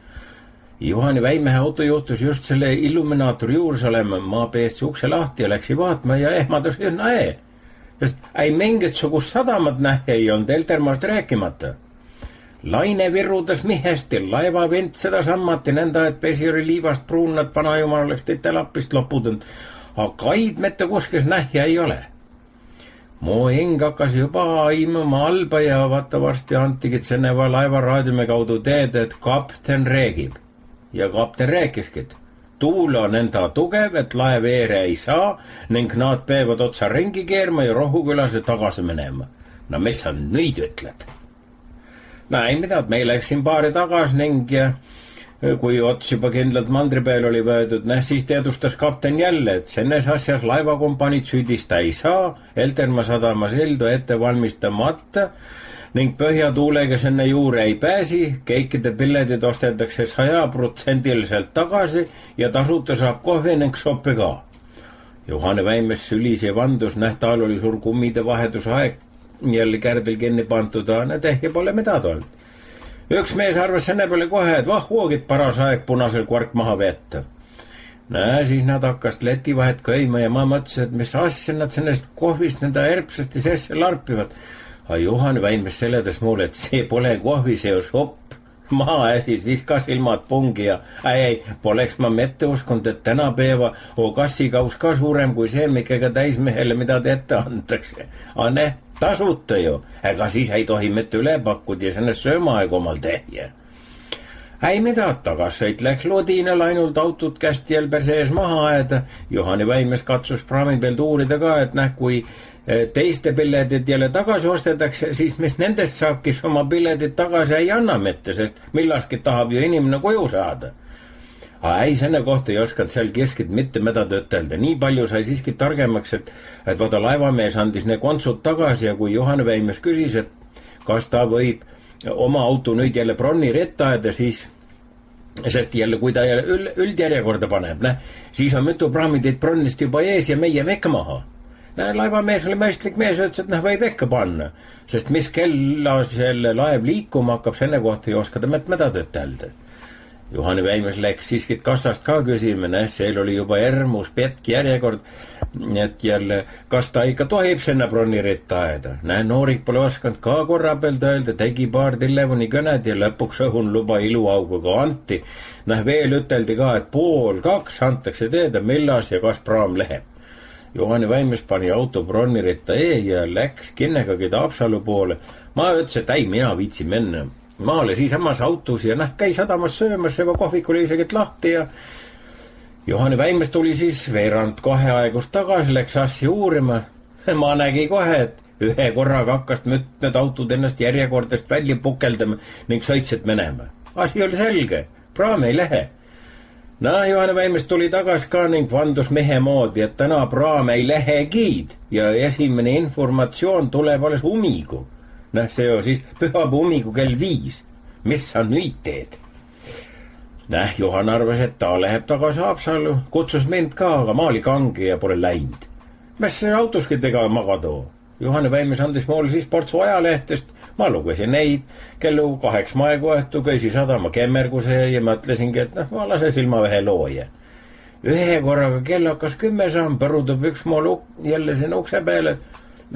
Juhani Väimehe auto juhtus just selle illuminaatori juures olema, ma peesti ukse lahti ja läksi vaatma ja ehmadas ühna sest ei mingit sugust sadamat ei olnud Eltermaast rääkimata. Laine virrutas mihesti, laeva vint seda sammati nõnda, et pesjuri liivast pruunnad panajumal oleks teite lappist lopudanud, aga kaid mitte kuskil nähja ei ole. mu hing hakkas juba aimama alba ja vaata varsti antigid seneva laeva raadiumi kaudu teada, et kapten räägib. Ja kapten rääkiski, et tuul on enda tugev, et laev eere ei saa ning nad peavad otsa ringi keerma ja Rohukülase tagasi minema. No mis sa nüüd ütled? No ei midagi, me läksin paari tagas ning kui ots juba kindlalt mandri peal oli võetud, siis teadustas kapten jälle, et selles asjas laevakompaniid süüdista ei saa, Heltermaa sadama sildu ette valmistamata ning põhjatuulega sinna juurde ei pääsi, kõikide pilletid ostetakse 100% tagasi ja tasuta saab kohvi ning soppi ka. Juhane Väimes sülis ja vandus, nähtal oli suur kummide vahetusaeg, jälle kärdel kinni pantud, tehja pole midagi olnud. Üks mees arvas selle peale kohe, et hoogid paras aeg punasel kvark maha veeta. Siis nad hakkas leti vahet köima ja ma mõtlesin, et mis asja nad sellest kohvist nende erpsasti sesse larpivad. Juhane Väimes seledas mulle, et see pole kohvi, see on sopp. Maa äsi siis ka silmad pungi ja poleks ma mette uskunud, et tänapäeva on kassikaus ka suurem kui see, mikega täismehele mida te ette antakse. Tasuta ju, ega siis ei tohi mitte üle pakkuda ja sellest söömaaeg omal tehja. Ei midagi, tagasõit läks Lodinal ainult autot kästi jälber sees maha aeda. Juhani Väimes katsus praami pealt uurida ka, et kui teiste pilledid jälle tagasi ostetakse, siis mis nendest saab, kes oma pilledid tagasi ei anna mitte, sest millaski tahab ju inimene koju saada. Ei, selle kohta ei oskanud seal keskid mitte midagi ütelda. Nii palju sai siiski targemaks, et vaata laevamees andis need kontsud tagasi ja kui Juhane Väimes küsis, et kas ta võib oma auto nüüd jälle bronni retta aeda, siis sest jälle, kui ta üldjärjekorda paneb, siis on mitu praamidit bronnist juba ees ja meie vekka maha. Laevamees oli mõistlik mees, ütles, et võib ekka panna, sest mis kella selle laev liikuma hakkab, selle kohta ei oskada midagi ütelda. Juhane Väimes läks siiski kassast ka küsimine, seal oli juba ermus petki järjekord, et jälle, kas ta ikka tohib sinna bronniritta aeda. Noorik pole oskanud ka korra pealt öelda, tegi paar telefoni kõned ja lõpuks õhun luba iluauguga anti. Veel üteldi ka, et 1:30 antakse teada, millas ja kas praam läheb. Juhane Väimes pani auto bronniritta ja läks kinnegagi Taapsalu poole. Ma ütlesin, et mina viitsin minna. Ma olen siisamas autos ja käi sadamas söömas, juba kohvik oli isegi lahti ja Juhane Väimes tuli siis veerand 2 aegust tagasi, läks asja uurima. Ma nägi kohe, et ühe korraga hakkas mitmed autod ennast järjekordest välja pukeldama ning sõitsid minema. Asi oli selge, praam ei lähe. Juhane Väimes tuli tagasi ka ning vandus mehe moodi, et täna praam ei lähegiid ja esimene informatsioon tuleb alles umigu. See on siis pühapuu ummigu kell 5. Mis sa nüüd teed? Juhan arvas, et ta läheb tagasi Haapsallu, kutsus mind ka, aga ma oli kange ja pole läinud. Mis see autoski tega magada? Juhane Väimes andis mulle siis portsu ajalehtest, ma lugesin neid, kellu 8 maegu õhtu köisi sadama kemmerguse ja mõtlesingi, et ma lase silma vähe looja. Ühe korraga kell hakkas 10 saam, põrudub üks mul jälle sinna ukse peale.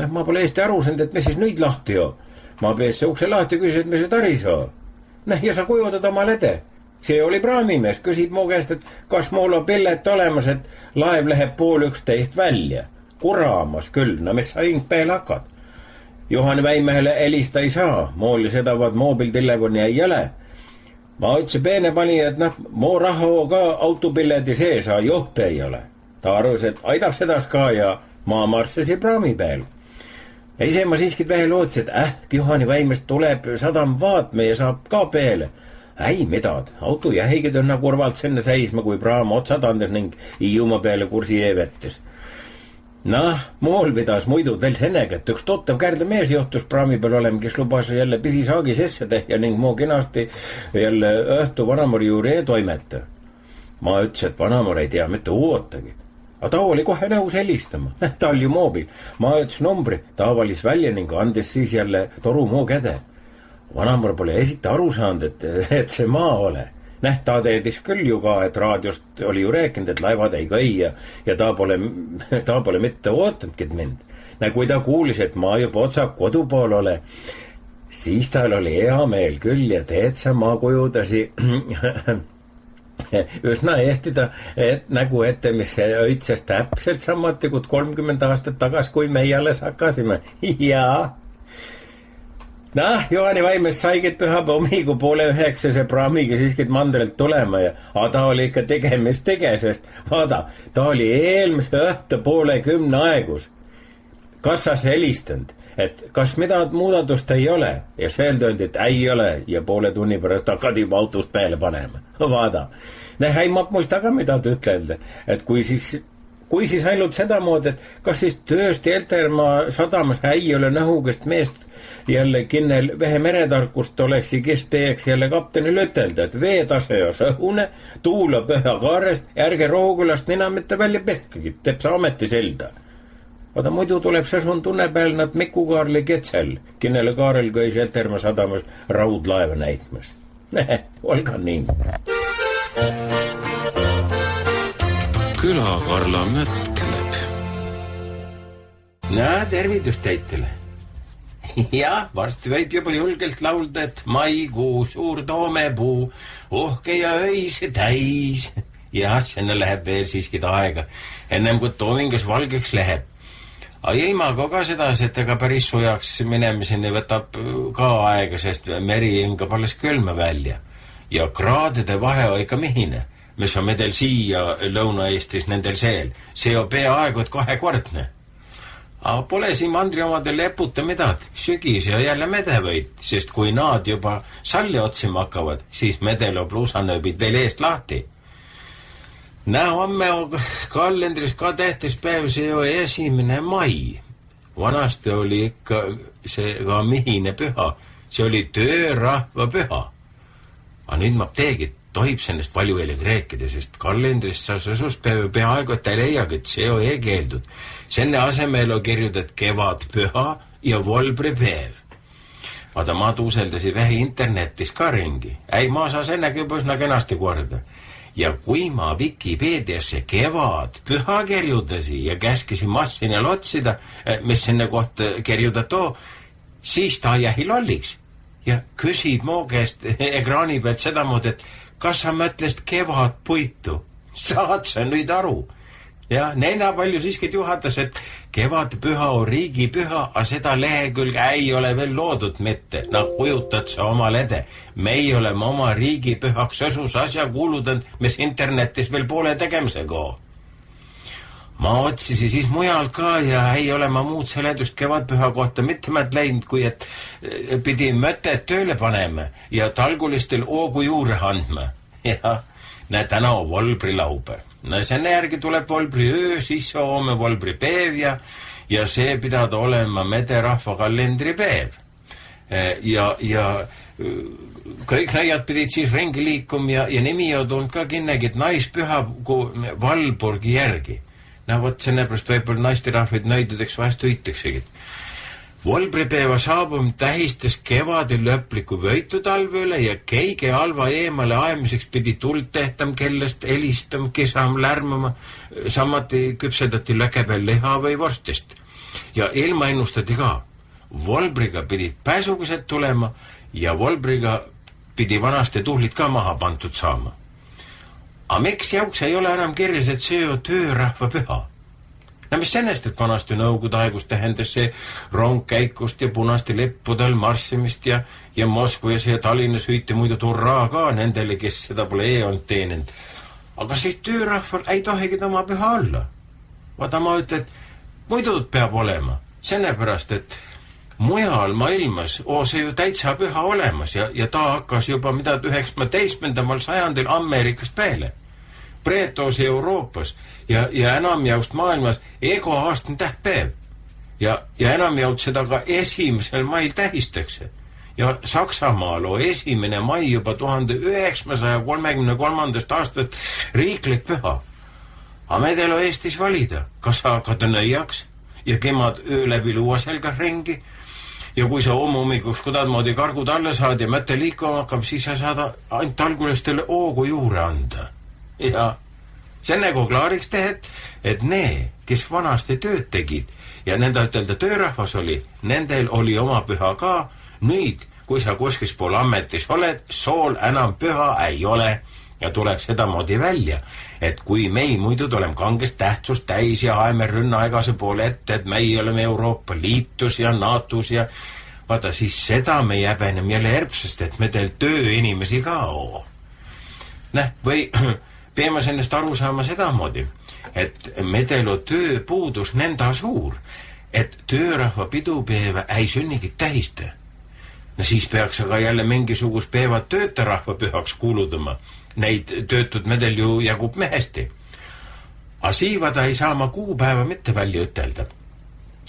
Ma pole Eesti aru saanud, et mis siis nüüd lahti on. Ma pees see ukse lahti küsis, et mis see taris on. Ja sa kujutad oma lede. See oli praamimees, küsib mu käest, et kas mul on pillet olemas, et laev läheb 10:30 välja. Kuramas küll, mis sa hing peal hakkad. Juhane Väimehele helista ei saa, mul seda moobiltelefoni ei ole. Ma ütlesin peene pani, et mu raha ka autopilleti sees, aga juhte ei ole. Ta arvas, et aidab sedas ka ja ma marssasi praami peal. Ja ise ma siiski vähe lootsin, et Juhani Väimest tuleb sadam vaatme ja saab ka peale. Ei midad, auto jäigi tõnna kurvalt sinna seisma, kui praam otsad andes ning Hiiumaa peale kursi eevettes. Muul pidas muidu teil senega, et üks tuttav kärdemees juhtus praami peal olema, kes lubas jälle pisisaagi sisse teha ning mu kenasti jälle õhtu vanamori juurde toimeta. Ma ütlesin, et vanamor ei tea mitte ootagi. Aga ta oli kohe nõus helistama. Ta oli ju moobil. Ma ütlesin numbri, ta valis välja ning andis siis jälle toru mu käde. Vanamor pole esita aru saanud, et see maa ole. Ta teedis küll ju ka, et raadiost oli ju rääkinud, et laevad ei käi ja ta pole mitte ootanudki mind. Kui ta kuulis, et ma juba otsa kodu pool ole, siis tal oli hea meel küll ja teed sa ma kujutasi Üsna ehtida, et nagu ette, mis se itses täpselt sammati kuin 30 aastat takas, kui meie alles hakkasime. Jaa. Juhani Vaimes saikin pühapäeva hommikul 8:30 se praamiga siiski mandrilt tulema ja ta oli ikka tegemist sest vaada, ta oli eelmise õhtu 9:30 aegus kassas helistanud, et kas midagi muudatust ei ole ja sealt öeldi, et ei ole ja poole tunni pärast hakkad juba autost peale panema. Vaada, ei ma muista ka mida te ütlete, et kui siis ainult seda moodi, et kas siis tööst Heltermaa sadamas ei ole nõhugest meest jälle kinnel vähe meretarkust oleks ja kes teeks jälle kaptenile ütelda, et veetase ja sõhune, tuula püha kaarest, ärge Rohukülast nina mitte välja pestkegi, teeb see ameti selda. Vaata, muidu tuleb sõsun tunne peal nad Miku Kaarli Ketsel, kinnele Kaarel käis Heltermaa sadamas raudlaeva näitmas. Olga nii. Külakarla mõtleb. Tervitus teitele. Ja, varsti võib juba julgelt laulda, et maikuu suur toomepuu, uhke ja öise täis. Ja, sinna läheb veel siiski aega, ennem kui toomingas valgeks läheb. Aga ilmaga ka sedasi, et ega päris sujaks minemiseni võtab ka aega, sest meri hingab alles külma välja. Ja kraadide vahe on ikka mihine, mis on medel siia Lõuna-Eestis nendel seel. See on peaaegu et 2-kordne. Aga pole siin mandri omadel leputa midagi, sügis ja jälle medevõid, sest kui nad juba salli otsima hakkavad, siis medel on pluusanööbid veel eest lahti. Homme on kalendris ka tähtis päev, see on 1. mai. Vanasti oli ikka see ka mihine püha, see oli töörahva püha. Aga nüüd ma teegid, tohib sellest palju eelid rääkida, sest kalendrist sa sõsuspäeva peaaegu, et ei leiagi, et see on keeldud. Senne asemel on kirjutat kevadpüha ja volbripäev. Vaata, ma tuuseldasi vähe internetis ka ringi. Ei, ma saa ennegi juba üsna kenasti korda. Ja kui ma Wikipeediasse kevadpüha kirjutasi ja käskisin massinal otsida, mis sinne kohta kirjuta too, siis ta jäi lolliks. Ja küsib mu käest ekraani pealt seda moodi, et kas sa mõtlest kevadpuitu? Saad sa nüüd aru? Ja neina palju siiski juhatas, et kevadpüha on riigipüha, aga seda lehekülg ei ole veel loodud mitte. Kujutad sa oma lede. Meie oleme oma riigipühaks sõsus asja kuulutanud, mis internetis veel poole tegemisega. Ma otsisi siis mujal ka ja ei ole ma muud seledust kevadpüha kohta mitmed läinud, kui et pidi mõtet tööle panema ja talgulistel oogu juure andma. Ja täna on volbri laupäev. Senne järgi tuleb volbri öö, siis homme volbri päev ja see pidada olema mederahva kalendripäev. Ja kõik näiad pidid siis ringi liikuma ja nimi on tulnud ka kinnegi, et naispüha Valburgi järgi. Vot sellepärast võib-olla naisterahvaid nõidudeks vahest hüütaksegi. Volbripäeva saabum tähistas kevade lõpliku võitu talve üle ja keige halva eemale aemiseks pidi tuld tehtam kellest, helistam, kisam, lärmama, samuti küpsedati lökepeal liha või vorstist. Ja ilma ennustati ka. Volbriga pidid pääsugised tulema ja volbriga pidi vanasti tuhlid ka maha pantud saama. Aga miks jauks ei ole enam kirjas, et see on töörahva püha? Mis sennest, et vanasti nõukogude aegus tähendas see rongkäikust ja punaste lippudel marssimist ja Moskvas ja Tallinnas hüüti muidu turraa ka nendele, kes seda pole olnud teeninud. Aga siis töörahval ei tohigi oma püha olla. Vaata, ma ütlen, et muidu peab olema. Sellepärast, et mujal maailmas on see ju täitsa püha olemas ja ta hakkas juba 19. sajandil Ameerikast peale. Preetos Euroopas ja enamjaost maailmas ego-aastane tähtpäev. Ja enamjaolt seda ka 1. mail tähistakse. Ja Saksamaal on 1. mai juba 1933. aastast riiklik püha. Aga medel on Eestis valida, kas sa hakkad nõiaks ja kemad öö läbi luua selga ringi. Ja kui sa hommikuks kuidagimoodi kargud alla saad ja mõte liikuma hakkab, siis sa saad ainult algulistele oogu juurde anda. Ja see nagu klaariks tehed, et need, kes vanasti tööd tegid ja nende ütelda töörahvas oli, nendel oli oma püha ka. Nüüd, kui sa kuskis pool ametis oled, sool enam püha ei ole. ja tuleb sedamoodi välja, et kui mei muidu oleme kangest tähtsust täis ja haeme rünna igase poole ette, et mei oleme Euroopa Liitus ja NATOs ja vaata, siis seda me jäbeneme jälle erbsest, et me teil tööinimesi ka oo. Või peame sellest aru saama sedamoodi, et me teil on tööpuudus nõnda suur, et töörahva pidupäeva ei sünnigi tähiste. Siis peaks aga jälle mingisugust päevad töötarahva pühaks kuulutama. Neid töötud medel ju jagub mehesti. Aga siivada ei saa ma kuupäeva mitte välja ütelda.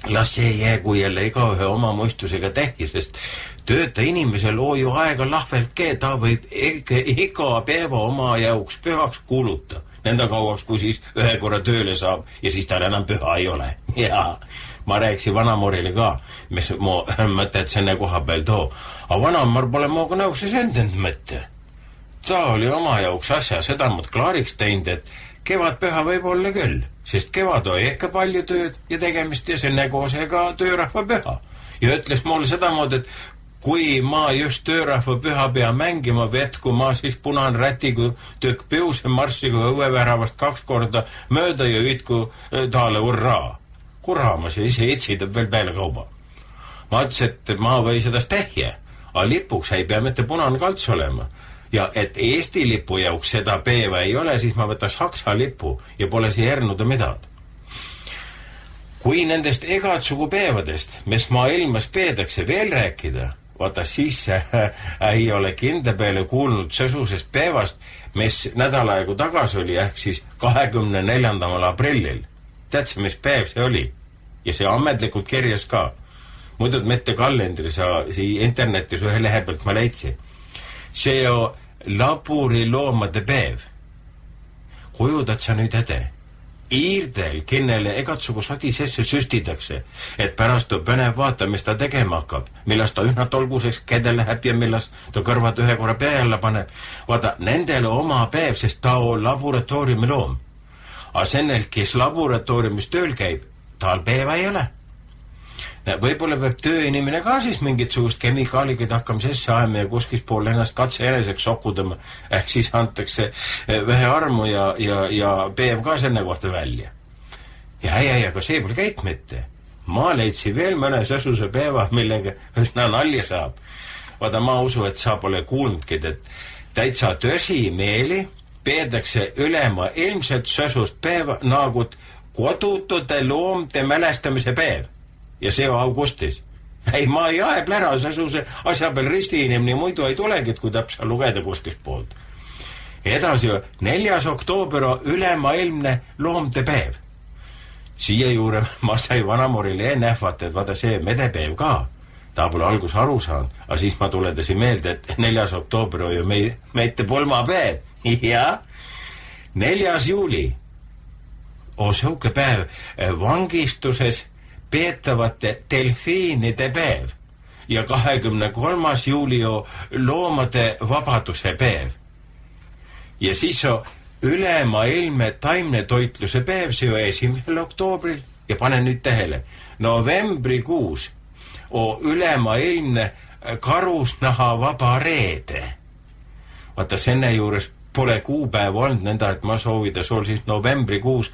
Las see jäägu jälle igaühe oma mõistusega tehti, sest tööta inimesel oo ju aega lahvelt ta võib iga päeva oma jaoks pühaks kuuluta. Nenda kauaks, kui siis ühe korra tööle saab ja siis tal enam püha ei ole. Jaa, ma rääksin vanamorile ka, mis mu mõtted selle koha peal too. Aga vanamar pole muuga nõuks sündend mõtte. Ta oli oma jaoks asja sedamut klaariks teinud, et kevadpüha võib olla küll, sest kevad oli ikka palju tööd ja tegemist ja selle koosega töörahva püha. Ja ütles mulle sedamod, et kui ma just töörahva püha pea mängima vett, kui ma siis punan rätigu tükk piuse marssiga õueväravast 2 korda mööda ja ütku taale urraa. Kuraamas ja ise etsidab veel peale kauba. Ma ütles, et ma või sedast tehje, aga lipuks ei pea mitte punane kalts olema. Ja et Eesti lipu jaoks seda päeva ei ole, siis ma võtan Saksa lipu ja pole siia järnuda midagi. Kui nendest igatsugu päevadest, mis maailmas peedakse veel rääkida, vaata siis ei ole kinde peale kuulnud sõsusest päevast, mis nädal aegu tagasi oli, ehk siis 24. aprillil. Tead see, mis päev see oli? Ja see ametlikult kirjas ka. Muidu mitte kalendris, internetis ühe lehe pealt ma leidsin. See on laburiloomade päev. Kujutad sa nüüd ede? Iirdel, kennele igatsugu sodi sisse süstidakse, et pärast ta põnev vaata, mis ta tegema hakkab, millast ta ühna tolguseks käde läheb ja millast ta kõrvad ühe korra pea jälle paneb. Vaata, nendele oma päev, sest ta on laboratooriumi loom. Aga sennel, kes laboratooriumis tööl käib, tal päeva ei ole. Võib-olla peab tööinimene ka siis mingisugust kemikaaligid hakkama sisse ajama ja kuskil pool ennast katse eneseks sokkudama. Ehk siis antakse vähe armu ja päev ka selle kohta välja. Ja aga see pole käik mitte. Ma leidsin veel mõne sõsuse päeva, millega üsna nalja saab. Vaata, ma usu, et sa pole kuulnudki, et täitsa tõsimeeli peedakse ülema ilmselt sõsust päeva nagu kodutute loomde mälestamise päev. Ja see on augustis. Ei, ma ei aeb lära sõsuse asja peal risti inimene, muidu ei tulegi, kui täpselt lugeda kuskist poolt. Edasi 4. oktoober on ülemaailmne loomde päev. Siia juure ma sai vanamorile ennähvata, et vaata see medepäev ka. Ta pole algus aru saanud, aga siis ma tuledasin meelde, et 4. oktoober on ju meite pulmapäev. Ja 4. juuli on siuke päev vangistuses peetavate delfiinide päev ja 23. juuli on loomade vabaduse päev. Ja siis on ülemaailmne taimnetoitluse päev, see on 1. oktoobril ja pane nüüd tähele, novembrikuus on ülemaailmne karusnaha vaba reede. Vaata, senne juures pole kuupäev olnud nõnda, et ma soovida sul siis novembrikuus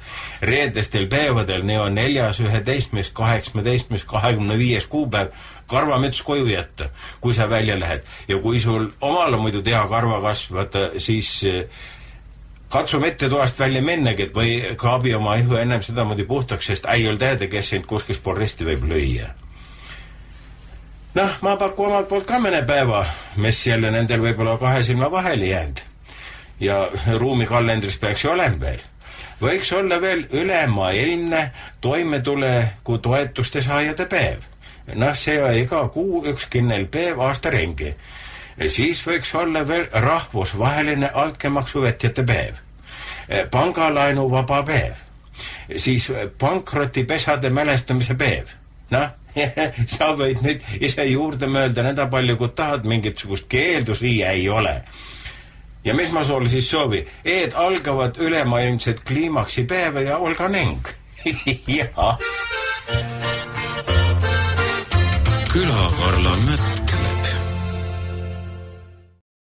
reedestel päevadel, nii on 4., 11., 18., 25. kuupäev karvamüts koju jätta, kui sa välja lähed. Ja kui sul omal on muidu teha karvakasv, vaata, siis katsu mitte toast välja minnagi, või kaabi oma ihu ennem sedamoodi puhtaks, sest ei ole teada, kes sind kuskil pool risti võib lüüa. Ma paku omalt poolt ka mõne päeva, mis jälle nendel võib-olla 2 silma vahele jäänud. Ja ruumikalendris peaks ju olema veel. Võiks olla veel ülemaailmne toimetuleku toetuste saajade päev. See on iga kuu üks kinnel päev aasta ringi. Siis võiks olla veel rahvusvaheline altkäemaksuvõtjate päev. Pangalaenu vaba päev. Siis pankrotipesade mälestamise päev. Sa võid nüüd ise juurde mõelda nõnda palju, kui tahad, mingisugust keeldu siia ei ole. Ja mis ma sulle siis soovi? Et algavad ülemaailmsed kliimaksi päeva ja olga ning. Ja. Külakarla mõte.